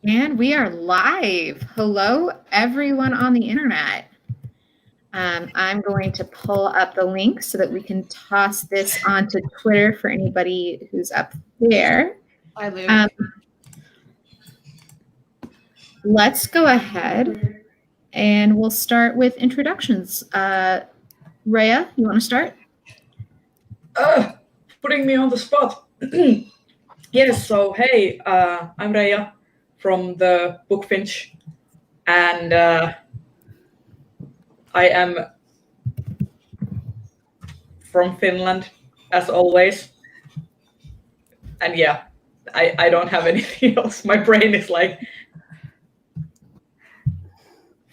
And we are live. Hello, everyone on the internet. I'm going to pull up the link so that we can toss this onto Twitter for anybody who's up there. Hi, Luke. Let's go ahead and we'll start with introductions. Rhea, you want to start? Putting me on the spot. Yes, so hey, I'm Rhea from the Bookfinch, and I am from Finland, as always. And yeah, I don't have anything else. My brain is like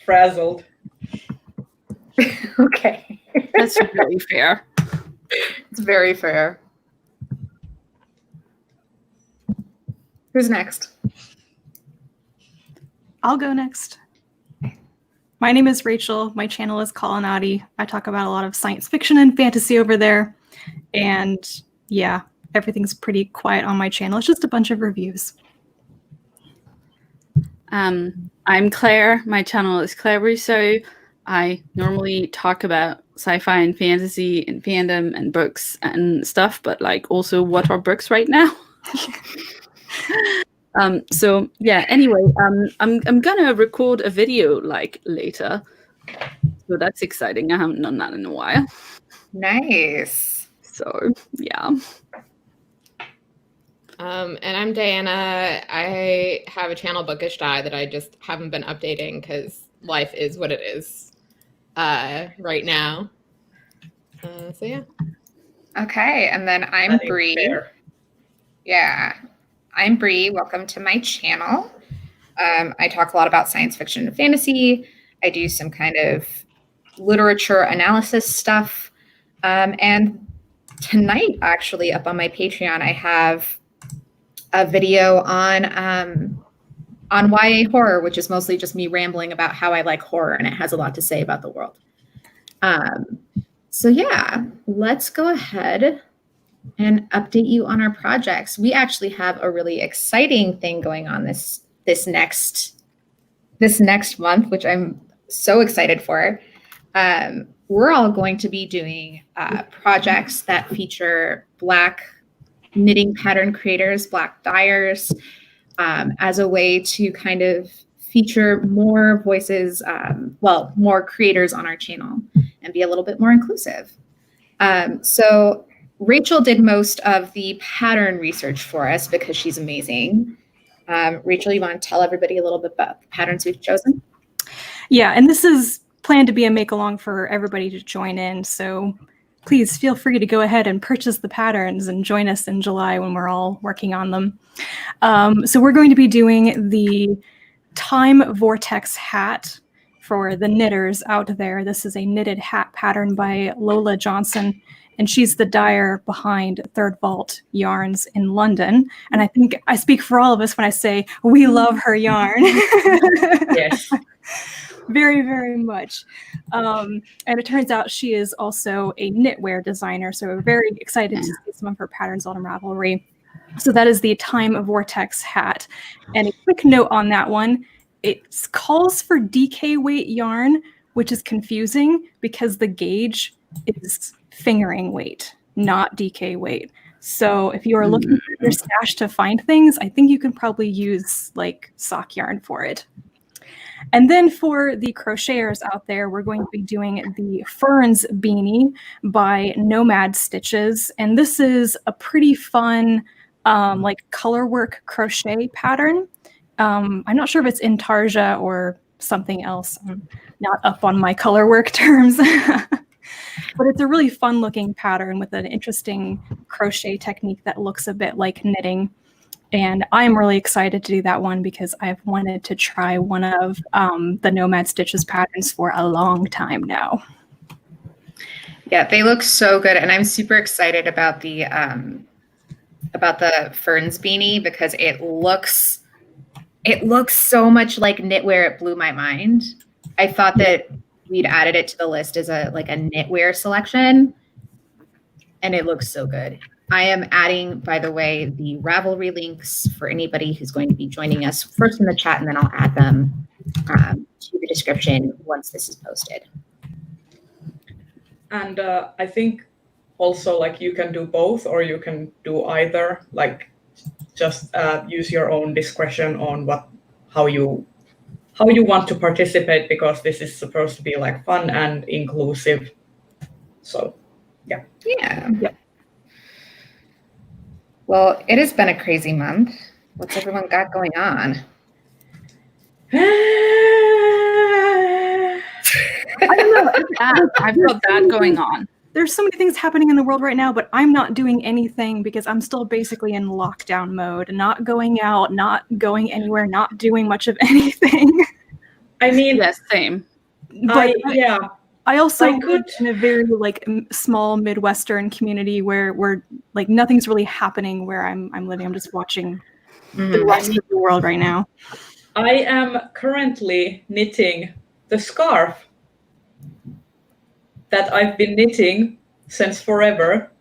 frazzled. Okay. That's really fair. It's very fair. Who's next? I'll go next. My name is Rachel. My channel is Colonati. I talk about a lot of science fiction and fantasy over there. And yeah, everything's pretty quiet on my channel. It's just a bunch of reviews. I'm Claire. My channel is Claire Rousseau. I normally talk about sci-fi and fantasy and fandom and books and stuff, but like also what are books right now? So yeah, anyway, I'm gonna record a video like later. So that's exciting. I haven't done that in a while. Nice. So yeah. And I'm Diana. I have a channel, Bookish Die, that I just haven't been updating because life is what it is right now. So yeah. Okay, and then I'm Bree. Yeah, I'm Bree. Welcome to my channel. I talk a lot about science fiction and fantasy. I do some kind of literature analysis stuff. And tonight, actually, up on my Patreon, I have a video on YA horror, which is mostly just me rambling about how I like horror, and it has a lot to say about the world. So yeah, let's go ahead and update you on our projects. We actually have a really exciting thing going on this next month, which I'm so excited for. We're all going to be doing projects that feature Black knitting pattern creators, Black dyers, as a way to kind of feature more voices, more creators on our channel and be a little bit more inclusive. So Rachel did most of the pattern research for us because she's amazing. Rachel, you want to tell everybody a little bit about the patterns we've chosen? Yeah, and this is planned to be a make-along for everybody to join in, so please feel free to go ahead and purchase the patterns and join us in July when we're all working on them. So we're going to be doing the Time Vortex Hat for the knitters out there. This is a knitted hat pattern by Lola Johnson, and she's the dyer behind Third Vault Yarns in London. And I think I speak for all of us when I say we love her yarn. Yes. Very, very much. And it turns out she is also a knitwear designer, so we're very excited to see some of her patterns on Ravelry. So that is the Time Vortex Hat. And a quick note on that one, it calls for DK weight yarn, which is confusing because the gauge is fingering weight, not DK weight. So if you are looking for your stash to find things, I think you can probably use like sock yarn for it. And then for the crocheters out there, we're going to be doing the ferns-beanie by Nomad Stitches. And this is a pretty fun like color work crochet pattern. I'm not sure if it's intarsia or something else. I'm not up on my color work terms. But it's a really fun looking pattern with an interesting crochet technique that looks a bit like knitting. And I'm really excited to do that one because I've wanted to try one of the Nomad Stitches patterns for a long time now. Yeah, they look so good, and I'm super excited about the ferns-beanie because it looks so much like knitwear. It blew my mind. I thought that we'd added it to the list as a knitwear selection, and it looks so good. I am adding, by the way, the Ravelry links for anybody who's going to be joining us first in the chat, and then I'll add them to the description once this is posted. And I think also like you can do both, or you can do either. Like just use your own discretion on how you want to participate, because this is supposed to be like fun and inclusive. So yeah. Yep. Well, it has been a crazy month. What's everyone got going on? I don't know. I've got that going on. There's so many things happening in the world right now, but I'm not doing anything because I'm still basically in lockdown mode, not going out, not going anywhere, not doing much of anything. I mean, Yes, same. But yeah. I also I could- live in a very like small Midwestern community where like nothing's really happening where I'm living. I'm just watching the rest of the world right now. I am currently knitting the scarf that I've been knitting since forever,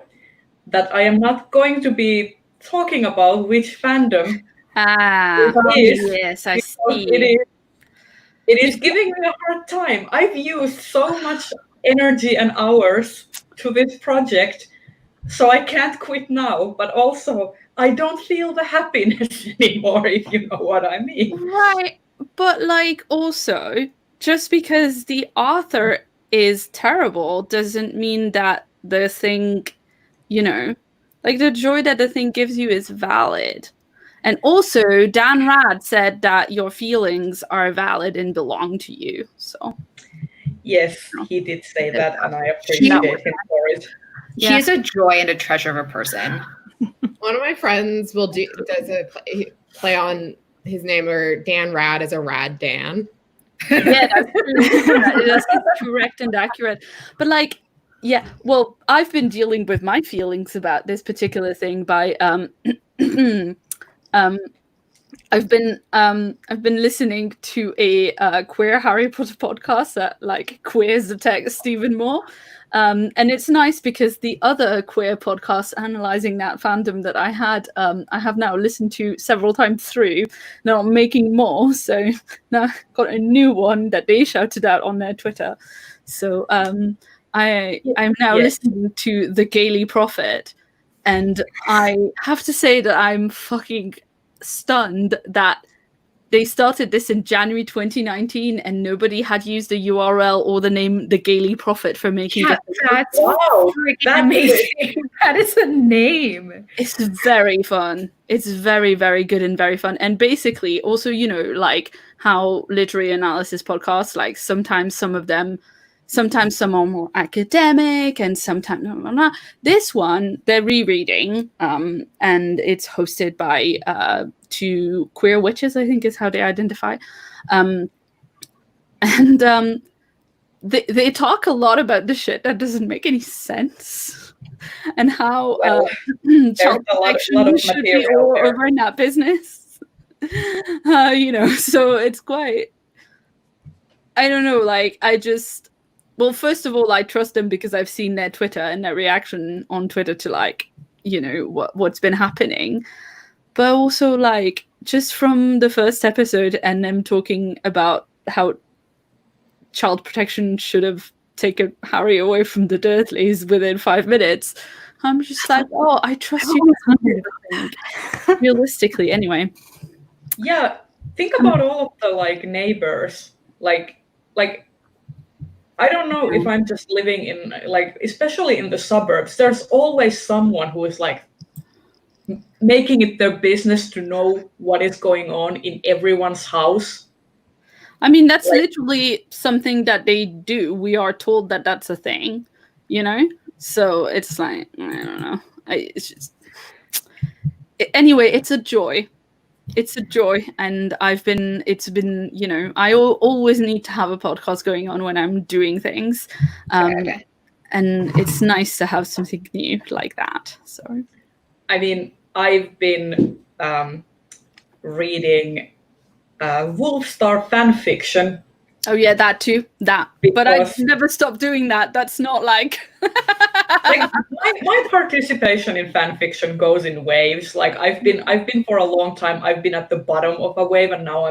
that I am not going to be talking about which fandom it is, Yes, I because see. it is giving me a hard time. I've used so much energy and hours to this project, so I can't quit now, but also I don't feel the happiness anymore, if you know what I mean. Right, but like also, just because the author is terrible doesn't mean that the thing, like the joy that the thing gives you is valid. And also, Dan Rad said that your feelings are valid and belong to you. So Yes, he did say that, and I appreciate him for it. He is a joy and a treasure of a person. One of my friends does a play on his name, or Dan Rad is a Rad Dan. yeah, that's true. That's correct and accurate. But like, yeah, well, I've been dealing with my feelings about this particular thing by I've been listening to a queer Harry Potter podcast that like queers the text even more. And it's nice because the other queer podcasts analyzing that fandom that I had, I have now listened to several times through. Now I'm making more, so now I've got a new one that they shouted out on their Twitter. So I'm now listening to The Gaily Prophet, and I have to say that I'm fucking stunned that they started this in January 2019 and nobody had used the URL or the name The Gaily Prophet for making it. That's Wow, freaking amazing. That is a name. It's very fun. It's very, very good and very fun. And basically, also, like how literary analysis podcasts, like sometimes some are more academic and sometimes no. This one, they're rereading, and it's hosted by two queer witches, I think is how they identify. They talk a lot about the shit that doesn't make any sense and how child protection should be all over in that business. So it's quite, I don't know, like well, first of all, I trust them because I've seen their Twitter and their reaction on Twitter to like, what's been happening. But also like just from the first episode and them talking about how child protection should have taken Harry away from the Dursleys within 5 minutes, I'm just like, oh, I trust you 100%. Realistically, anyway. Yeah, think about all of the like neighbors, like I don't know if I'm just living in like, especially in the suburbs, there's always someone who is like making it their business to know what is going on in everyone's house. I mean, that's literally something that they do. We are told that that's a thing, So it's like, I don't know. It's just... Anyway, it's a joy. It's a joy, and it's been, I always need to have a podcast going on when I'm doing things. And it's nice to have something new like that. So, I mean, I've been reading Wolfstar fan fiction. Oh yeah, that too. But I never stopped doing that. That's not like like my participation in fan fiction goes in waves. Like I've been for a long time. I've been at the bottom of a wave, and now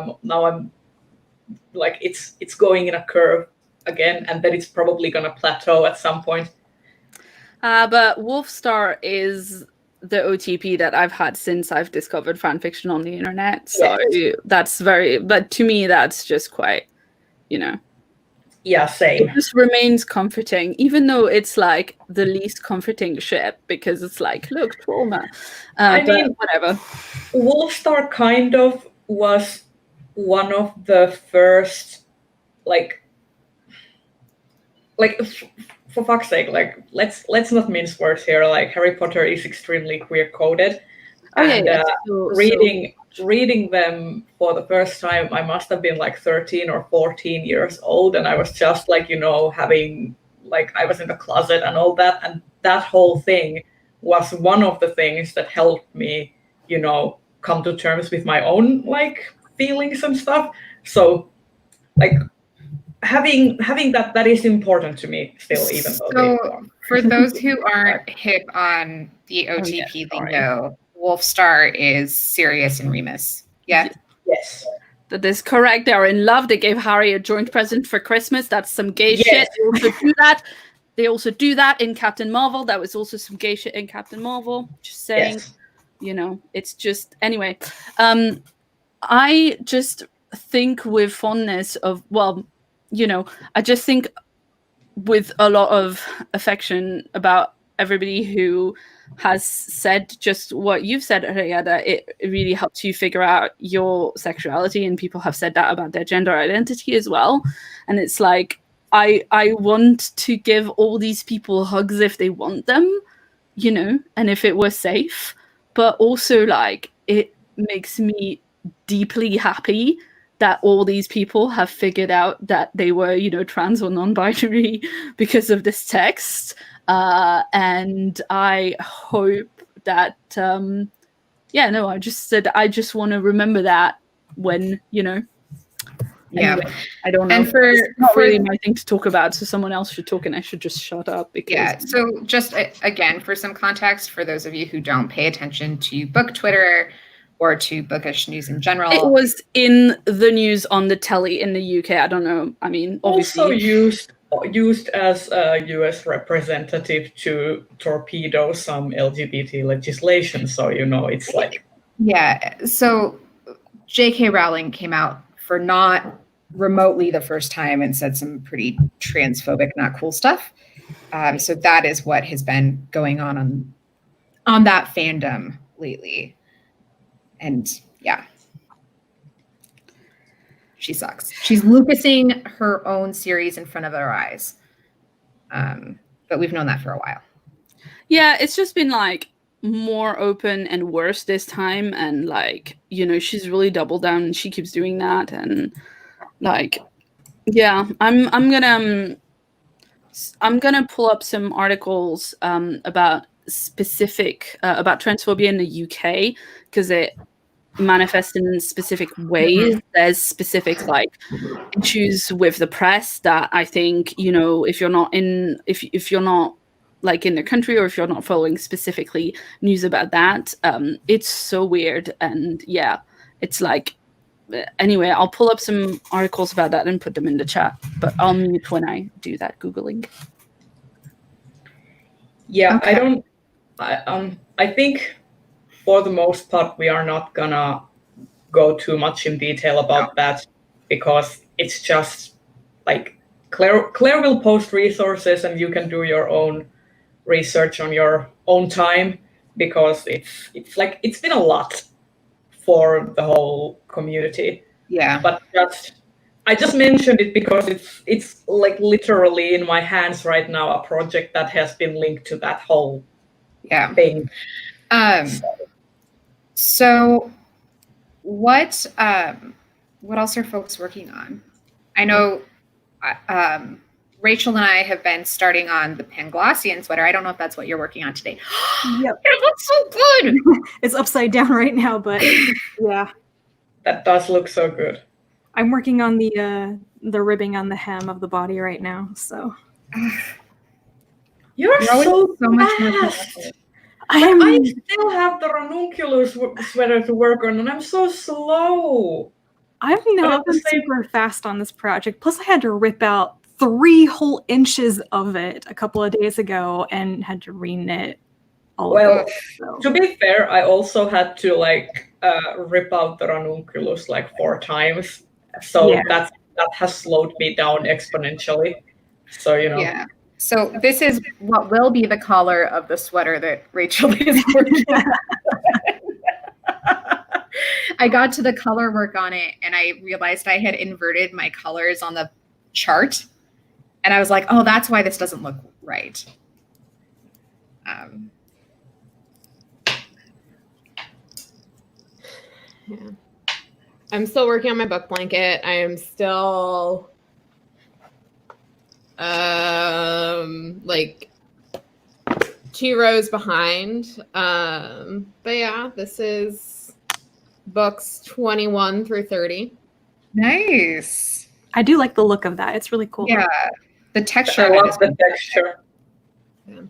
I'm like it's going in a curve again, and then it's probably gonna plateau at some point. But Wolfstar is the OTP that I've had since I've discovered fanfiction on the internet. So that's but to me, that's just quite, Yeah, same. It just remains comforting, even though it's like the least comforting ship, because it's like, look, trauma. I mean, whatever. Wolfstar kind of was one of the first, for fuck's sake, like let's not mince words here. Like Harry Potter is extremely queer coded, and reading them for the first time, I must have been like 13 or 14 years old, and I was just like, having I was in the closet and all that, and that whole thing was one of the things that helped me, come to terms with my own feelings and stuff. So having that is important to me still, even though. So for those who aren't hip on the OTP lingo, Wolfstar is Sirius and Remus. Yeah. Yes. That is correct. They are in love. They gave Harry a joint present for Christmas. That's some gay shit. They also do that. They also do that in Captain Marvel. That was also some gay shit in Captain Marvel. Just saying, it's just anyway. I just think with fondness of I just think with a lot of affection about everybody who has said just what you've said, Rhea, that it really helps you figure out your sexuality, and people have said that about their gender identity as well. And it's like, I want to give all these people hugs if they want them, and if it were safe, but also it makes me deeply happy that all these people have figured out that they were, trans or non-binary because of this text. And I hope that, I just said, I just want to remember that when, Yeah. Anyway, I don't know. And it's not really my thing to talk about, so someone else should talk and I should just shut up. Because, so just again, for some context, for those of you who don't pay attention to book Twitter or to bookish news in general. It was in the news on the telly in the UK. I don't know. I mean, obviously. Also used as a US representative to torpedo some LGBT legislation. So, it's like. Yeah. So J.K. Rowling came out for not remotely the first time and said some pretty transphobic, not cool stuff. So that is what has been going on that fandom lately. And yeah, she sucks. She's Lucasing her own series in front of our eyes. But we've known that for a while. Yeah, it's just been more open and worse this time. And she's really doubled down and she keeps doing that. And I'm gonna pull up some articles about about transphobia in the UK, because it manifest in specific ways. There's specific issues with the press that I think, if you're not in the country, or if you're not following specifically news about that, it's so weird. And yeah, it's anyway, I'll pull up some articles about that and put them in the chat, but I'll mute when I do that Googling. Yeah, okay. I think for the most part, we are not gonna go too much in detail about that, because it's just Claire will post resources and you can do your own research on your own time, because it's been a lot for the whole community. Yeah. But I just mentioned it because it's literally in my hands right now, a project that has been linked to that whole thing. So what else are folks working on? I know Rachel and I have been starting on the Panglossian sweater. I don't know if that's what you're working on today. Yep. It looks so good. It's upside down right now, but yeah. That does look so good. I'm working on the ribbing on the hem of the body right now, so. You're always so much more fast. productive. I still have the ranunculus sweater to work on, and I'm so slow. I've But not at the been same- super fast on this project. Plus, I had to rip out 3 whole inches of it a couple of days ago and had to reknit all Well, of it. So. To be fair, I also had to rip out the ranunculus like 4 times, so Yeah. that has slowed me down exponentially. So Yeah. So this is what will be the collar of the sweater that Rachel is working on. I got to the color work on it and I realized I had inverted my colors on the chart. And I was like, oh, that's why this doesn't look right. Yeah. I'm still working on my book blanket. I am still like 2 rows behind. But yeah, this is books 21 through 30. Nice. I do like the look of that. It's really cool. Yeah. The texture. I love the texture. Yeah.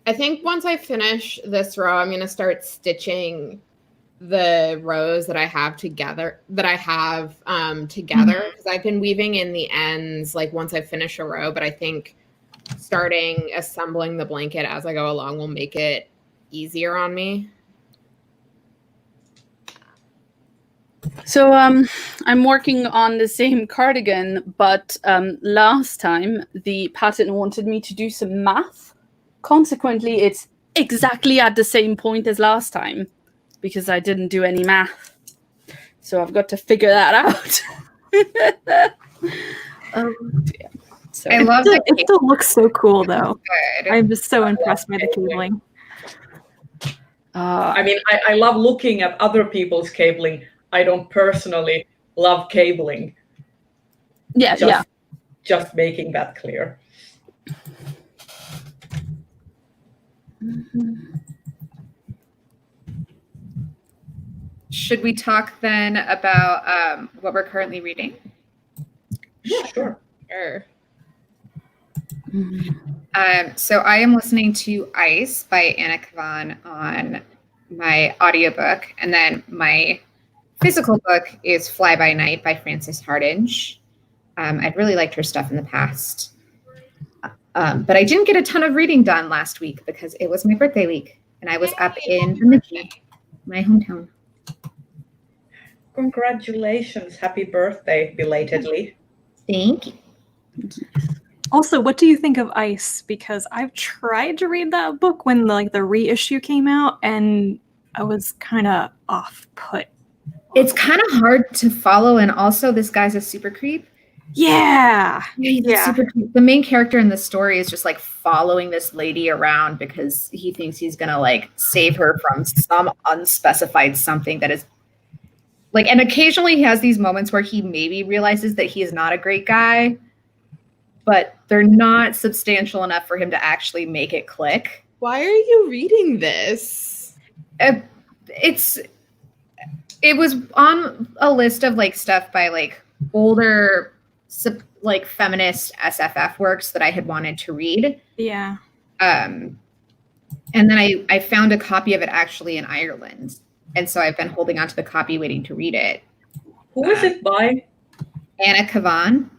I think once I finish this row, I'm going to start stitching the rows that I have together because I've been weaving in the ends like once I finish a row, but I think starting assembling the blanket as I go along will make it easier on me. So I'm working on the same cardigan, but last time the pattern wanted me to do some math. Consequently, it's exactly at the same point as last time because I didn't do any math. So I've got to figure that out. Yeah. So I love it. It still looks so cool, though. Good. I'm just so impressed by the cabling. I mean, I love looking at other people's cabling. I don't personally love cabling. yeah. Just making that clear. Should we talk then about what we're currently reading? Sure. Sure. So I am listening to Ice by Anna Kavan on my audiobook, and then my physical book is Fly by Night by Frances Hardinge. I'd really liked her stuff in the past. But I didn't get a ton of reading done last week because it was my birthday week, and I was up in Bemidji, my hometown. Congratulations. Happy birthday, belatedly. Thank you. Also, what do you think of Ice? Because I've tried to read that book when the reissue came out, and I was kind of off-put. It's kind of hard to follow, and also this guy's a super creep. Yeah. He's a super creep. The main character in the story is just like following this lady around because he thinks he's gonna like save her from some unspecified something that is like, and occasionally he has these moments where he maybe realizes that he is not a great guy, but they're not substantial enough for him to actually make it click. Why are you reading this? It was on a list of like stuff by like older like feminist SFF works that I had wanted to read. Yeah. And then I found a copy of it actually in Ireland. And so I've been holding onto the copy waiting to read it. Who is it by? Anna Kavan.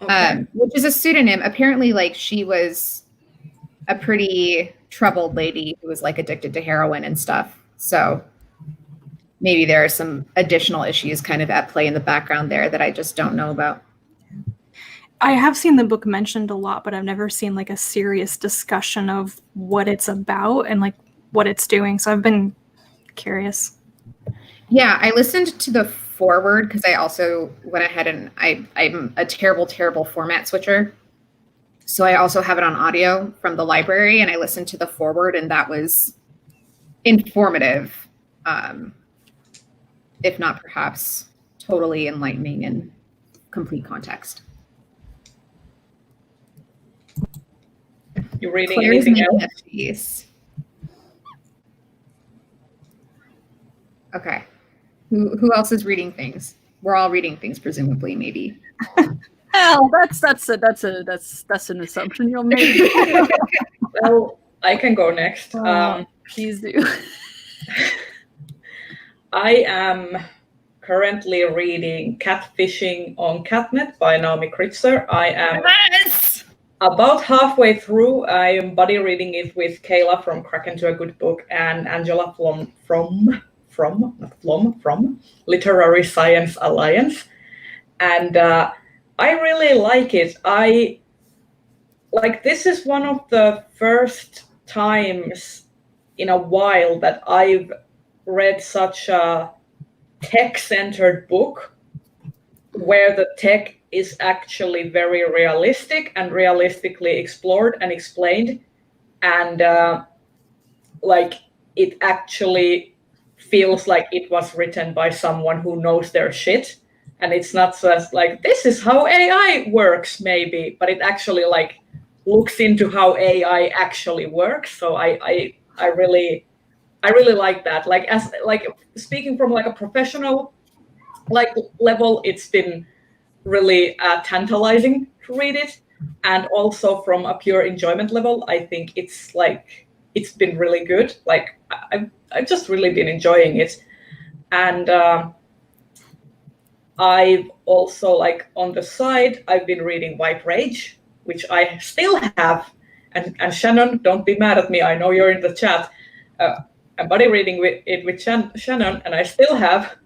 Okay. Which is a pseudonym. Apparently, like, she was a pretty troubled lady who was like addicted to heroin and stuff. So maybe there are some additional issues kind of at play in the background there that I just don't know about. I have seen the book mentioned a lot, but I've never seen like a serious discussion of what it's about and like what it's doing. So I've been curious. Yeah, I listened to the foreword because I also went ahead and I'm a terrible format switcher. So I also have it on audio from the library, and I listened to the foreword, and that was informative, if not perhaps totally enlightening in complete context. You reading Claire's anything making else? a face. Okay. Who else is reading things? We're all reading things, presumably, maybe. Well, that's an assumption you're making. Well, I can go next. Please do. I am currently reading Catfishing on Catnet by Naomi Kritzer. I am about halfway through. I am buddy reading it with Kayla from Crack Into a Good Book and Angela from Literary Science Alliance. And I really like it. This is one of the first times in a while that I've read such a tech-centered book where the tech is actually very realistic and realistically explored and explained, and it actually feels like it was written by someone who knows their shit, and it's not just like, this is how AI works maybe, but it actually looks into how AI actually works. So I really like that. Speaking from a professional level, it's been really tantalizing to read it, and also from a pure enjoyment level, I think it's been really good. I've just really been enjoying it, and I've also on the side I've been reading White Rage, which I still have, and Shannon, don't be mad at me. I know you're in the chat. I'm buddy reading it with Shannon, and I still have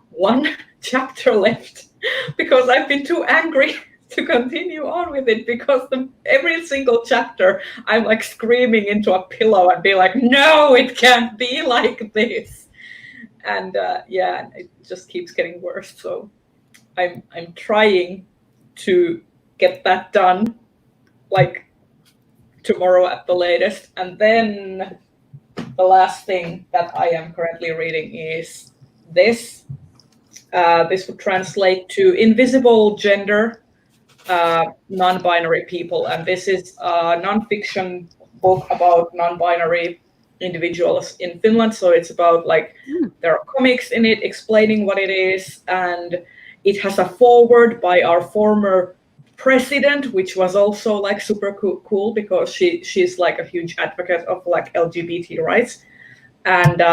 one chapter left because I've been too angry to continue on with it, because every single chapter I'm screaming into a pillow and be like, no, it can't be like this. And it just keeps getting worse. So I'm trying to get that done tomorrow at the latest. And then the last thing that I am currently reading is this. This would translate to Invisible Gender, Non-Binary People. And this is a nonfiction book about non-binary individuals in Finland. So it's about there are comics in it explaining what it is. And it has a foreword by our former president, which was also super cool because she's a huge advocate of LGBT rights. And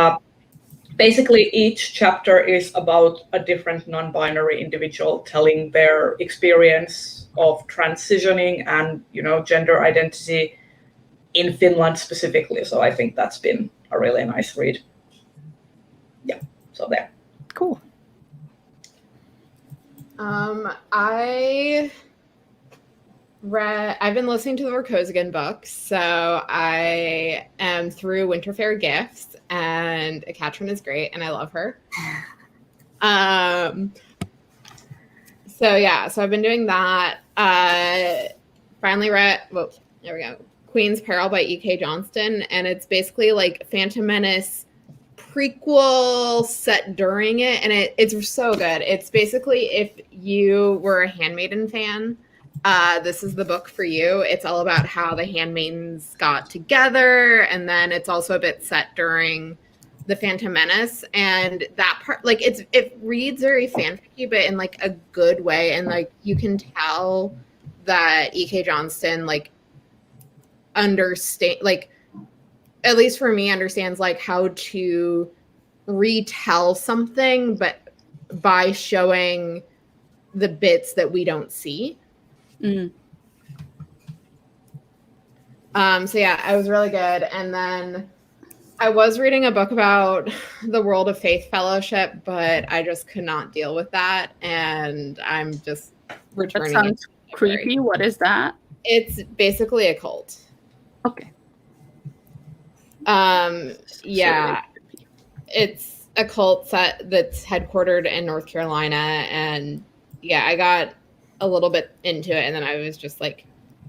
basically each chapter is about a different non-binary individual telling their experience of transitioning and gender identity in Finland specifically. So I think that's been a really nice read. Yeah, so there. Cool. I've been listening to the Rokosigan books, so I am through Winter Fair Gifts, and Katrin is great, and I love her. So I've been doing that. Finally read, there we go, Queen's Peril by E.K. Johnston, and it's basically Phantom Menace prequel set during it, and it's so good. It's basically, if you were a Handmaiden fan, this is the book for you. It's all about how the Handmaidens got together, and then it's also a bit set during the Phantom Menace, and that part, it reads very fanficky, but in a good way, and you can tell that E.K. Johnston understand, at least for me, understands how to retell something, but by showing the bits that we don't see. Mm. So yeah, it was really good. And then I was reading a book about the World of Faith Fellowship, but I just could not deal with that, and I'm just returning. That sounds creepy. What is that? It's basically a cult. Okay. Yeah, it's a cult that's headquartered in North Carolina, and yeah, I got a little bit into it, and then I was just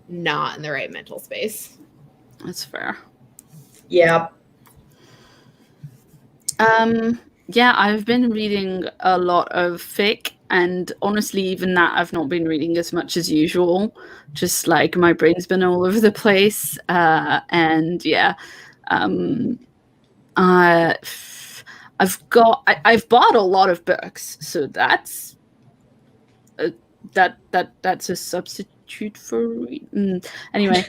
not in the right mental space. That's fair. Yeah. Yeah, I've been reading a lot of fic, and honestly, even that I've not been reading as much as usual. Just my brain's been all over the place, and yeah, I've bought a lot of books, so that's that's a substitute for anyway.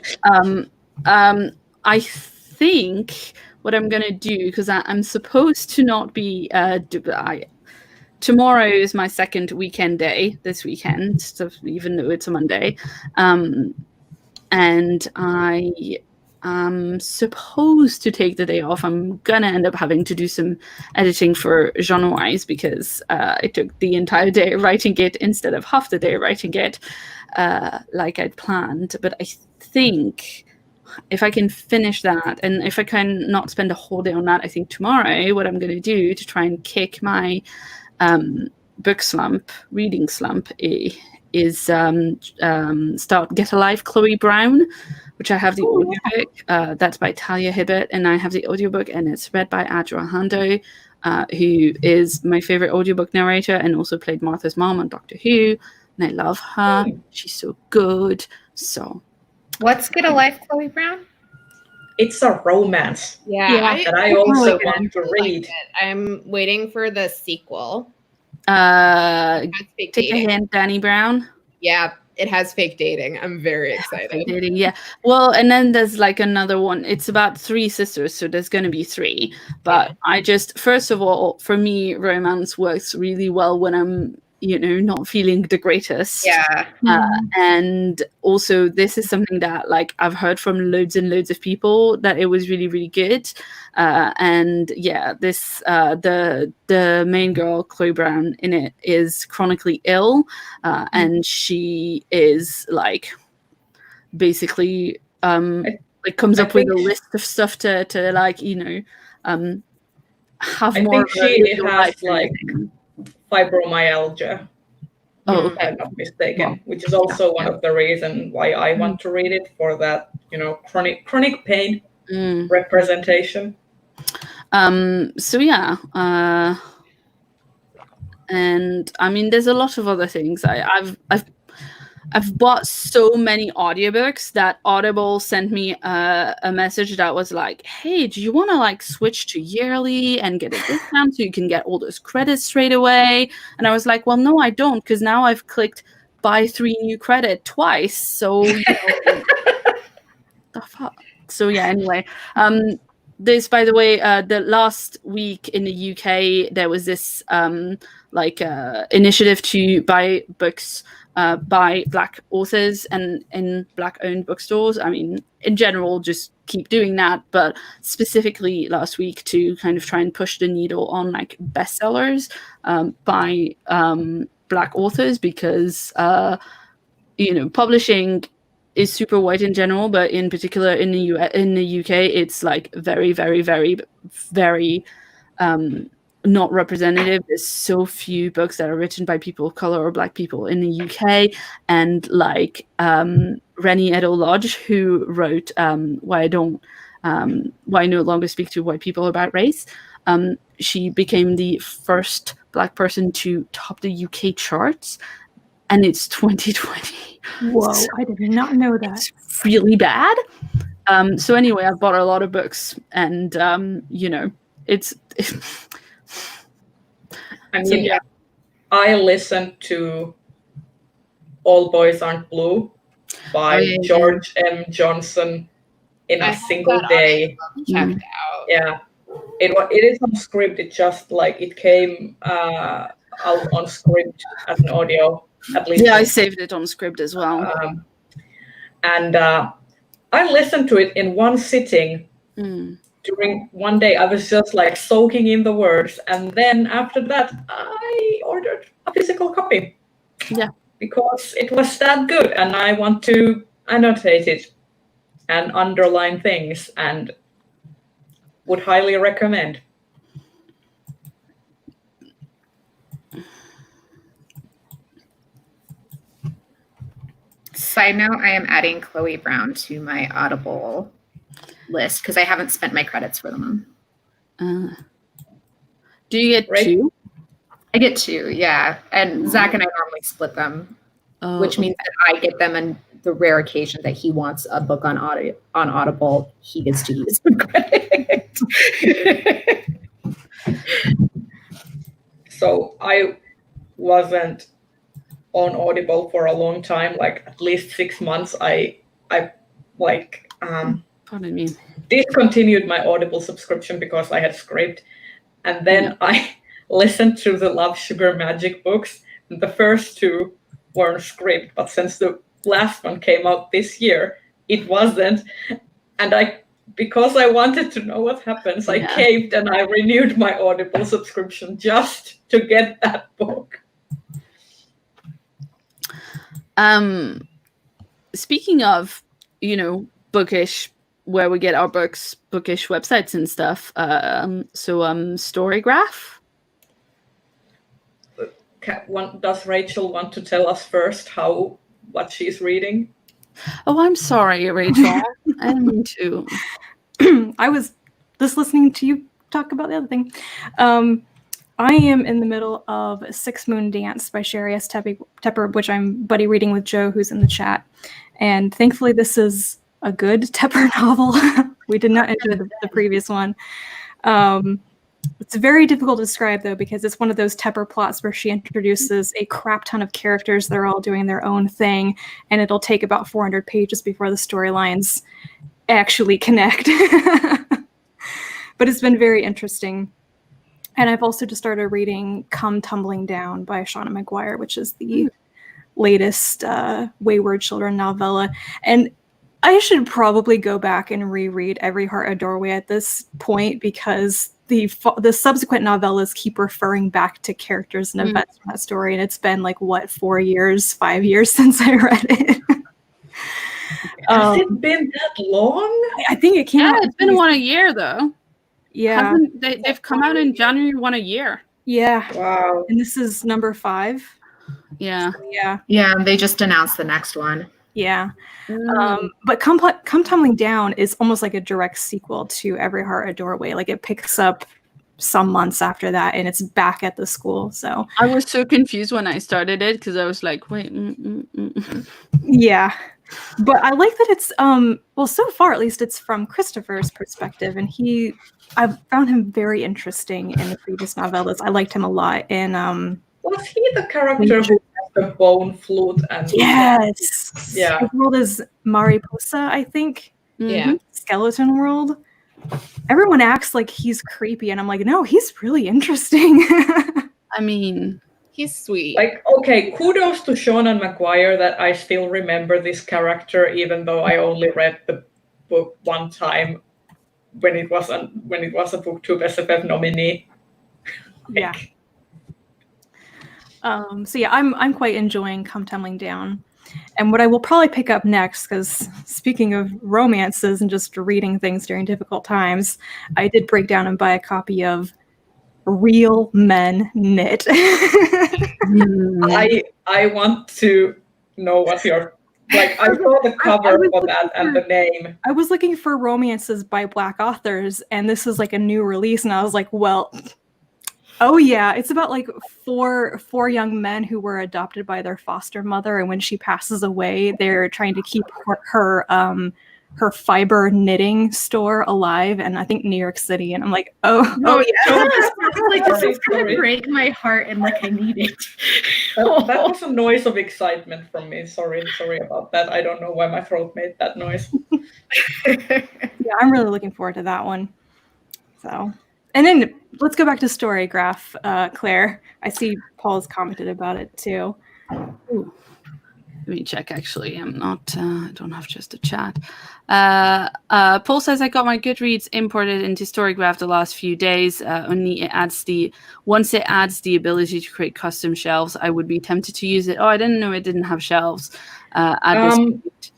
I think what I'm gonna do, because I'm supposed to not be tomorrow is my second weekend day this weekend, so even though it's a Monday, and I am supposed to take the day off. I'm gonna end up having to do some editing for Genre-wise because I took the entire day writing it instead of half the day writing it, like I'd planned. But I think if I can finish that, and if I can not spend a whole day on that, I think tomorrow what I'm going to do to try and kick my reading slump, is start Get Alive, Chloe Brown, which I have the audiobook. That's by Talia Hibbert, and I have the audiobook, and it's read by Adra Hando, who is my favorite audiobook narrator and also played Martha's mom on Doctor Who, and I love her. She's so good. So What's Get Alive, Chloe Brown? It's a romance. Yeah, that I also want to read. I'm waiting for the sequel. Take a hint, Danny Brown. Yeah, it has fake dating. I'm very excited. Fake dating, yeah. Well, and then there's like another one. It's about 3 sisters, so there's going to be 3. But I just, first of all, for me, romance works really well when I'm, not feeling the greatest. Yeah. And also, this is something that like I've heard from loads and loads of people that it was really, really good. And yeah, this the main girl, Chloe Brown, in it is chronically ill, and she is like basically like comes up with a list of stuff to like have I more. think she has like fibromyalgia. Oh, if I'm not mistaken, which is also one of the reasons why I want to read it, for that chronic pain representation. So yeah, and I mean, there's a lot of other things. I've bought so many audiobooks that Audible sent me a message that was like, hey, do you want to like switch to yearly and get a discount so you can get all those credits straight away? And I was like, well, no, I don't, because now I've clicked buy 3 new credit twice. So, the fuck? So yeah, anyway. This, by the way, the last week in the UK, there was this initiative to buy books by Black authors and in Black-owned bookstores. I mean, in general, just keep doing that, but specifically last week to kind of try and push the needle on like bestsellers by Black authors, because publishing is super white in general, but in particular in the UK, it's like very, very, very, very not representative. There's so few books that are written by people of color or Black people in the UK, and like Rennie Eddo-Lodge, who wrote Why I No Longer Speak to White People About Race. She became the first Black person to top the UK charts, and it's 2020. Whoa, So I did not know that. it's really bad. So anyway, I've bought a lot of books, and it's I mean, I listened to All Boys Aren't Blue by George M. Johnson in a single day. Checked out. Yeah, it is on script. It just like it came out on script as an audio. At least. Yeah, I saved it on script as well. And I listened to it in one sitting. During one day. I was just like soaking in the words, and then after that I ordered a physical copy. Yeah, because it was that good, and I want to annotate it and underline things, and would highly recommend. Side note, I am adding Chloe Brown to my Audible list because I haven't spent my credits for them. Do you get 2? I get 2, yeah. And Zach and I normally split them, which means that I get them, and the rare occasion that he wants a book on Audible, he gets to use the credit. So I wasn't on Audible for a long time, like at least 6 months. I Pardon me. discontinued my Audible subscription because I had Script, and then I listened to the Love Sugar Magic books. The first 2 weren't Script, but since the last one came out this year, it wasn't. And because I wanted to know what happens, I caved and I renewed my Audible subscription just to get that book. Speaking of, bookish, where we get our books, bookish websites and stuff. Storygraph. Does Rachel want to tell us first what she's reading? Oh, I'm sorry, Rachel. I didn't mean to. I was just listening to you talk about the other thing. I am in the middle of Six Moon Dance by Sherry S. Tepper, which I'm buddy reading with Joe, who's in the chat. And thankfully, this is a good Tepper novel. We did not enjoy the previous one. It's very difficult to describe, though, because it's one of those Tepper plots where she introduces a crap ton of characters that are all doing their own thing, and it'll take about 400 pages before the storylines actually connect. But it's been very interesting. And I've also just started reading Come Tumbling Down by Shauna Maguire, which is the latest Wayward Children novella. And I should probably go back and reread Every Heart a Doorway at this point, because the subsequent novellas keep referring back to characters and events from that story. And it's been 5 years since I read it. Has it been that long? I think it came out. It's been one a year, though. Yeah. They've come out in January, one a year. Yeah. Wow. And this is number 5. Yeah. Yeah. Yeah, they just announced the next one. Yeah. But Come Tumbling Down is almost like a direct sequel to Every Heart a Doorway. It picks up some months after that, and it's back at the school. So I was so confused when I started it, because I was like, wait. Yeah. But I like that it's so far at least it's from Christopher's perspective, and I've found him very interesting in the previous novellas. I liked him a lot in was he the character who has the bone flute and yes. Yeah. His world is Mariposa, I think. Yeah. Skeleton World. Everyone acts like he's creepy, and I'm like, no, he's really interesting. I mean, He's sweet. Okay, kudos to Shauna Maguire that I still remember this character, even though I only read the book one time when it was a BookTube SFF nominee. Yeah. So yeah, I'm quite enjoying Come Tumbling Down. And what I will probably pick up next, because speaking of romances and just reading things during difficult times, I did break down and buy a copy of Real Men Knit. I want to know what you're I saw the cover for that and the name. I was looking for romances by Black authors, and this is a new release, and I was like, well, oh yeah, it's about four young men who were adopted by their foster mother, and when she passes away, they're trying to keep her fiber knitting store alive, and I think New York City, and I'm like, oh yeah. This is gonna break my heart, and I need it. That was a noise of excitement from me. Sorry about that. I don't know why my throat made that noise. Yeah, I'm really looking forward to that one. So, and then let's go back to Storygraph, Claire. I see Paul's commented about it too. Ooh. Let me check, actually. I don't have just a chat. Paul says, I got my Goodreads imported into Storygraph the last few days. Once it adds the ability to create custom shelves, I would be tempted to use it. Oh, I didn't know it didn't have shelves at this point.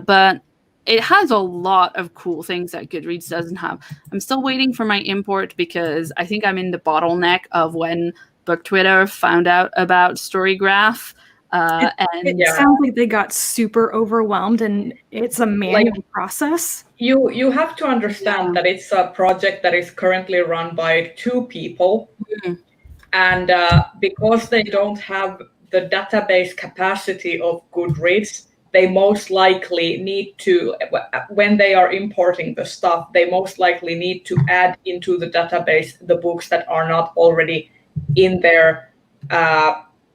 But it has a lot of cool things that Goodreads doesn't have. I'm still waiting for my import, because I think I'm in the bottleneck of when Book Twitter found out about Storygraph. It sounds like they got super overwhelmed, and it's a manual process. You have to understand that it's a project that is currently run by 2 people, and because they don't have the database capacity of Goodreads, they most likely need to, when they are importing the stuff, they most likely need to add into the database the books that are not already in their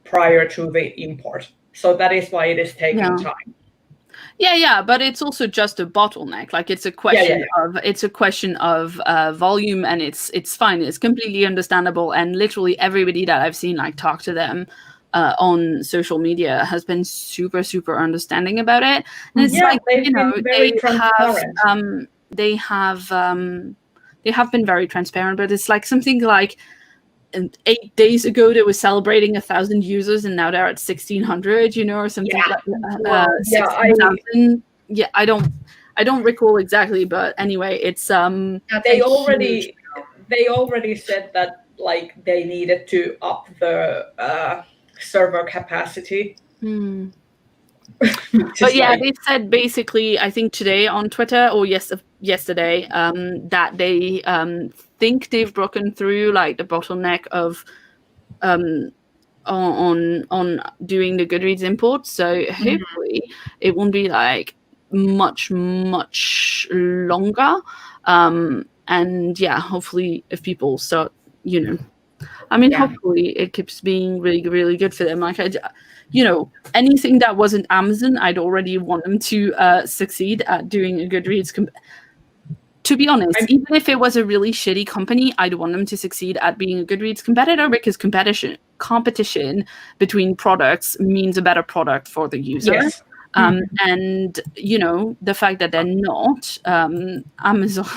prior to the import. So that is why it is taking time. Yeah, but it's also just a bottleneck. Like it's a question of volume, and it's fine. It's completely understandable, and literally everybody that I've seen like talk to them on social media has been super understanding about it. And it's like, you know, they have been very transparent, but it's like something like 8 days ago they were celebrating 1,000 users and now they're at 1,600, you know, or something like 16,000. Yeah, I don't recall exactly, but anyway, it's they already said that like they needed to up the server capacity. But yeah, they said basically, I think today on Twitter or yesterday, that they think they've broken through like the bottleneck of on doing the Goodreads import. So hopefully it won't be like much longer. And yeah, hopefully if people start, you know, I mean, hopefully it keeps being really good for them. Like you know, anything that wasn't Amazon, I'd already want them to succeed at doing a Goodreads. To be honest, even if it was a really shitty company, I'd want them to succeed at being a Goodreads competitor, because competition between products means a better product for the user. Yes. And you know, the fact that they're not Amazon,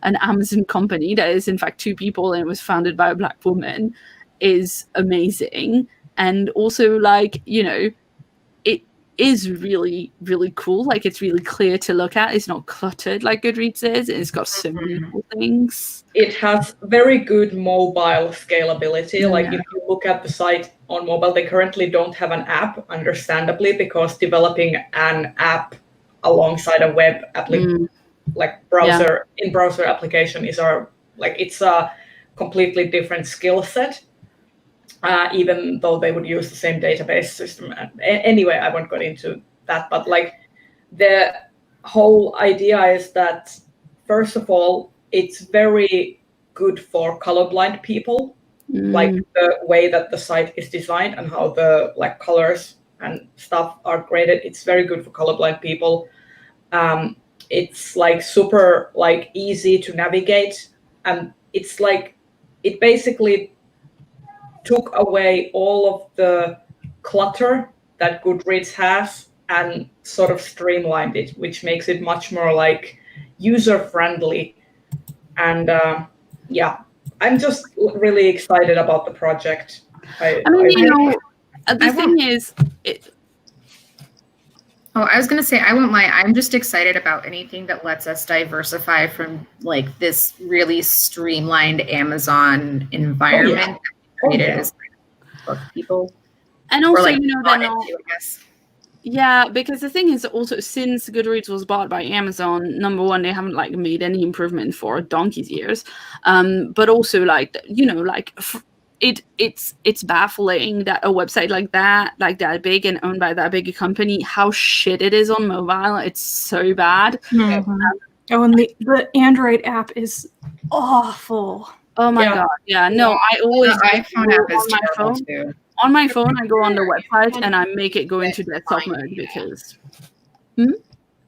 an Amazon company that is in fact 2 people and it was founded by a Black woman, is amazing. And also, like, you know, it is really cool. Like, it's really clear to look at. It's not cluttered like Goodreads is. It's got so many cool things. It has very good mobile scalability. Like if you look at the site on mobile, they currently don't have an app, understandably, because developing an app alongside a web application, like in-browser application, it's a completely different skill set. Even though they would use the same database system. Anyway, I won't go into that, but like the whole idea is that, first of all, it's very good for colorblind people, like the way that the site is designed and how the like colors and stuff are graded. It's very good for colorblind people. It's like super like easy to navigate, and it's like it basically took away all of the clutter that Goodreads has and sort of streamlined it, which makes it much more like user-friendly. And I'm just really excited about the project. I mean, you know, the thing is... I was going to say, I won't lie, I'm just excited about anything that lets us diversify from like this really streamlined Amazon environment. As book people, and also like, you know they're not. Yeah, because the thing is also, since Goodreads was bought by Amazon, number one, they haven't like made any improvement for donkey's years, but also like, you know, like it's baffling that a website like that big and owned by that big a company, how shit it is on mobile. It's so bad. Oh, and the Android app is awful. Oh my god! Yeah, no, I always the iPhone app is terrible too. On my phone, I go on the website and I make it go into desktop mode because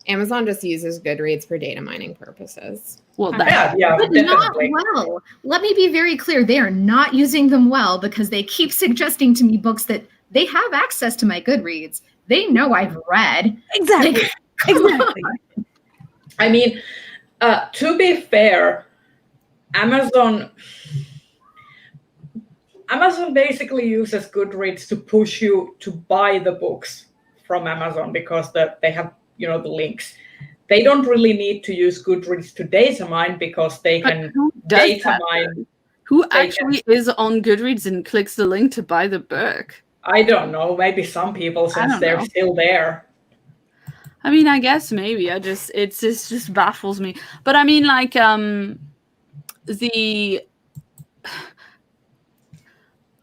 Amazon just uses Goodreads for data mining purposes. Well, but not well. Let me be very clear: they are not using them well, because they keep suggesting to me books that they have access to my Goodreads. They know I've read. Exactly. Exactly. I mean, to be fair, Amazon basically uses Goodreads to push you to buy the books from Amazon, because they have, you know, the links. They don't really need to use Goodreads to data mine, because they can data mine. Who actually is on Goodreads and clicks the link to buy the book? I don't know. Maybe some people, since they're still there. I mean, I guess maybe. It just baffles me. But I mean, like,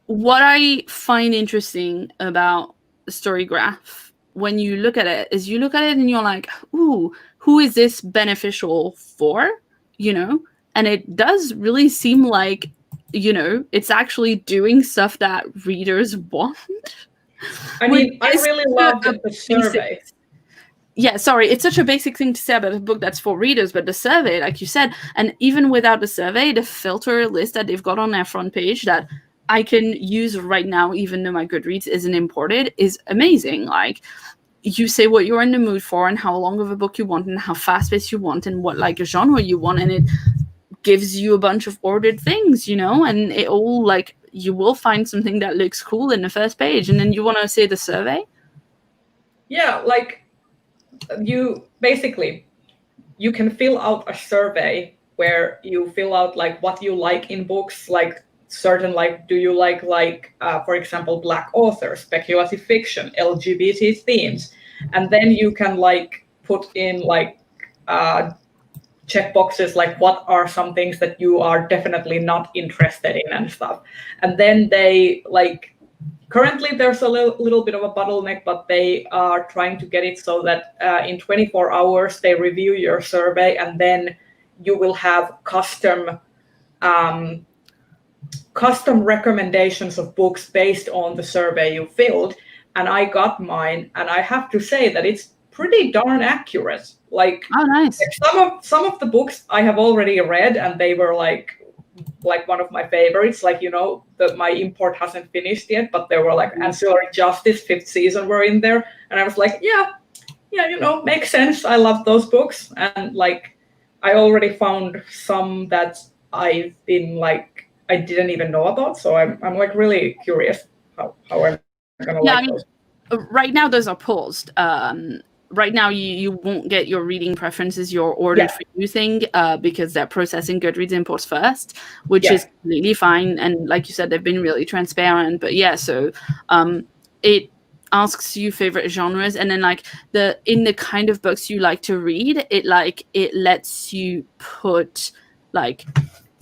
what I find interesting about Storygraph, when you look at it, is you look at it and you're like, ooh, who is this beneficial for? You know? And it does really seem like it's actually doing stuff that readers want. I mean, I really loved the survey. Yeah, sorry, it's such a basic thing to say about a book that's for readers, but the survey, like you said, and even without the survey, the filter list that they've got on their front page that I can use right now, even though my Goodreads isn't imported, is amazing. Like, you say what you're in the mood for and how long of a book you want and how fast-paced you want and what like a genre you want, and it gives you a bunch of ordered things, and it all like you will find something that looks cool in the first page, and then you want to say the survey. Yeah, like you can fill out a survey where you fill out like what you like in books, like certain like do you like for example Black authors, speculative fiction, LGBT themes, and then you can like put in like check boxes like what are some things that you are definitely not interested in and stuff, and then they like currently there's a little bit of a bottleneck, but they are trying to get it so that in 24 hours they review your survey, and then you will have custom recommendations of books based on the survey you filled. And I got mine, and I have to say that it's pretty darn accurate. Like, oh, nice. Some of the books I have already read, and they were like one of my favorites. Like, that my import hasn't finished yet, but there were like Ancillary Justice 5th season were in there, and I was like, yeah, makes sense. I love those books, and like I already found some that I've been like I didn't even know about. So I'm like really curious how I'm gonna like those. Right now those are paused. Right now you won't get your reading preferences, your ordered for you thing, because they're processing Goodreads imports first, which is completely fine. And like you said, they've been really transparent. But so it asks you favorite genres, and then like in the kind of books you like to read, it lets you put like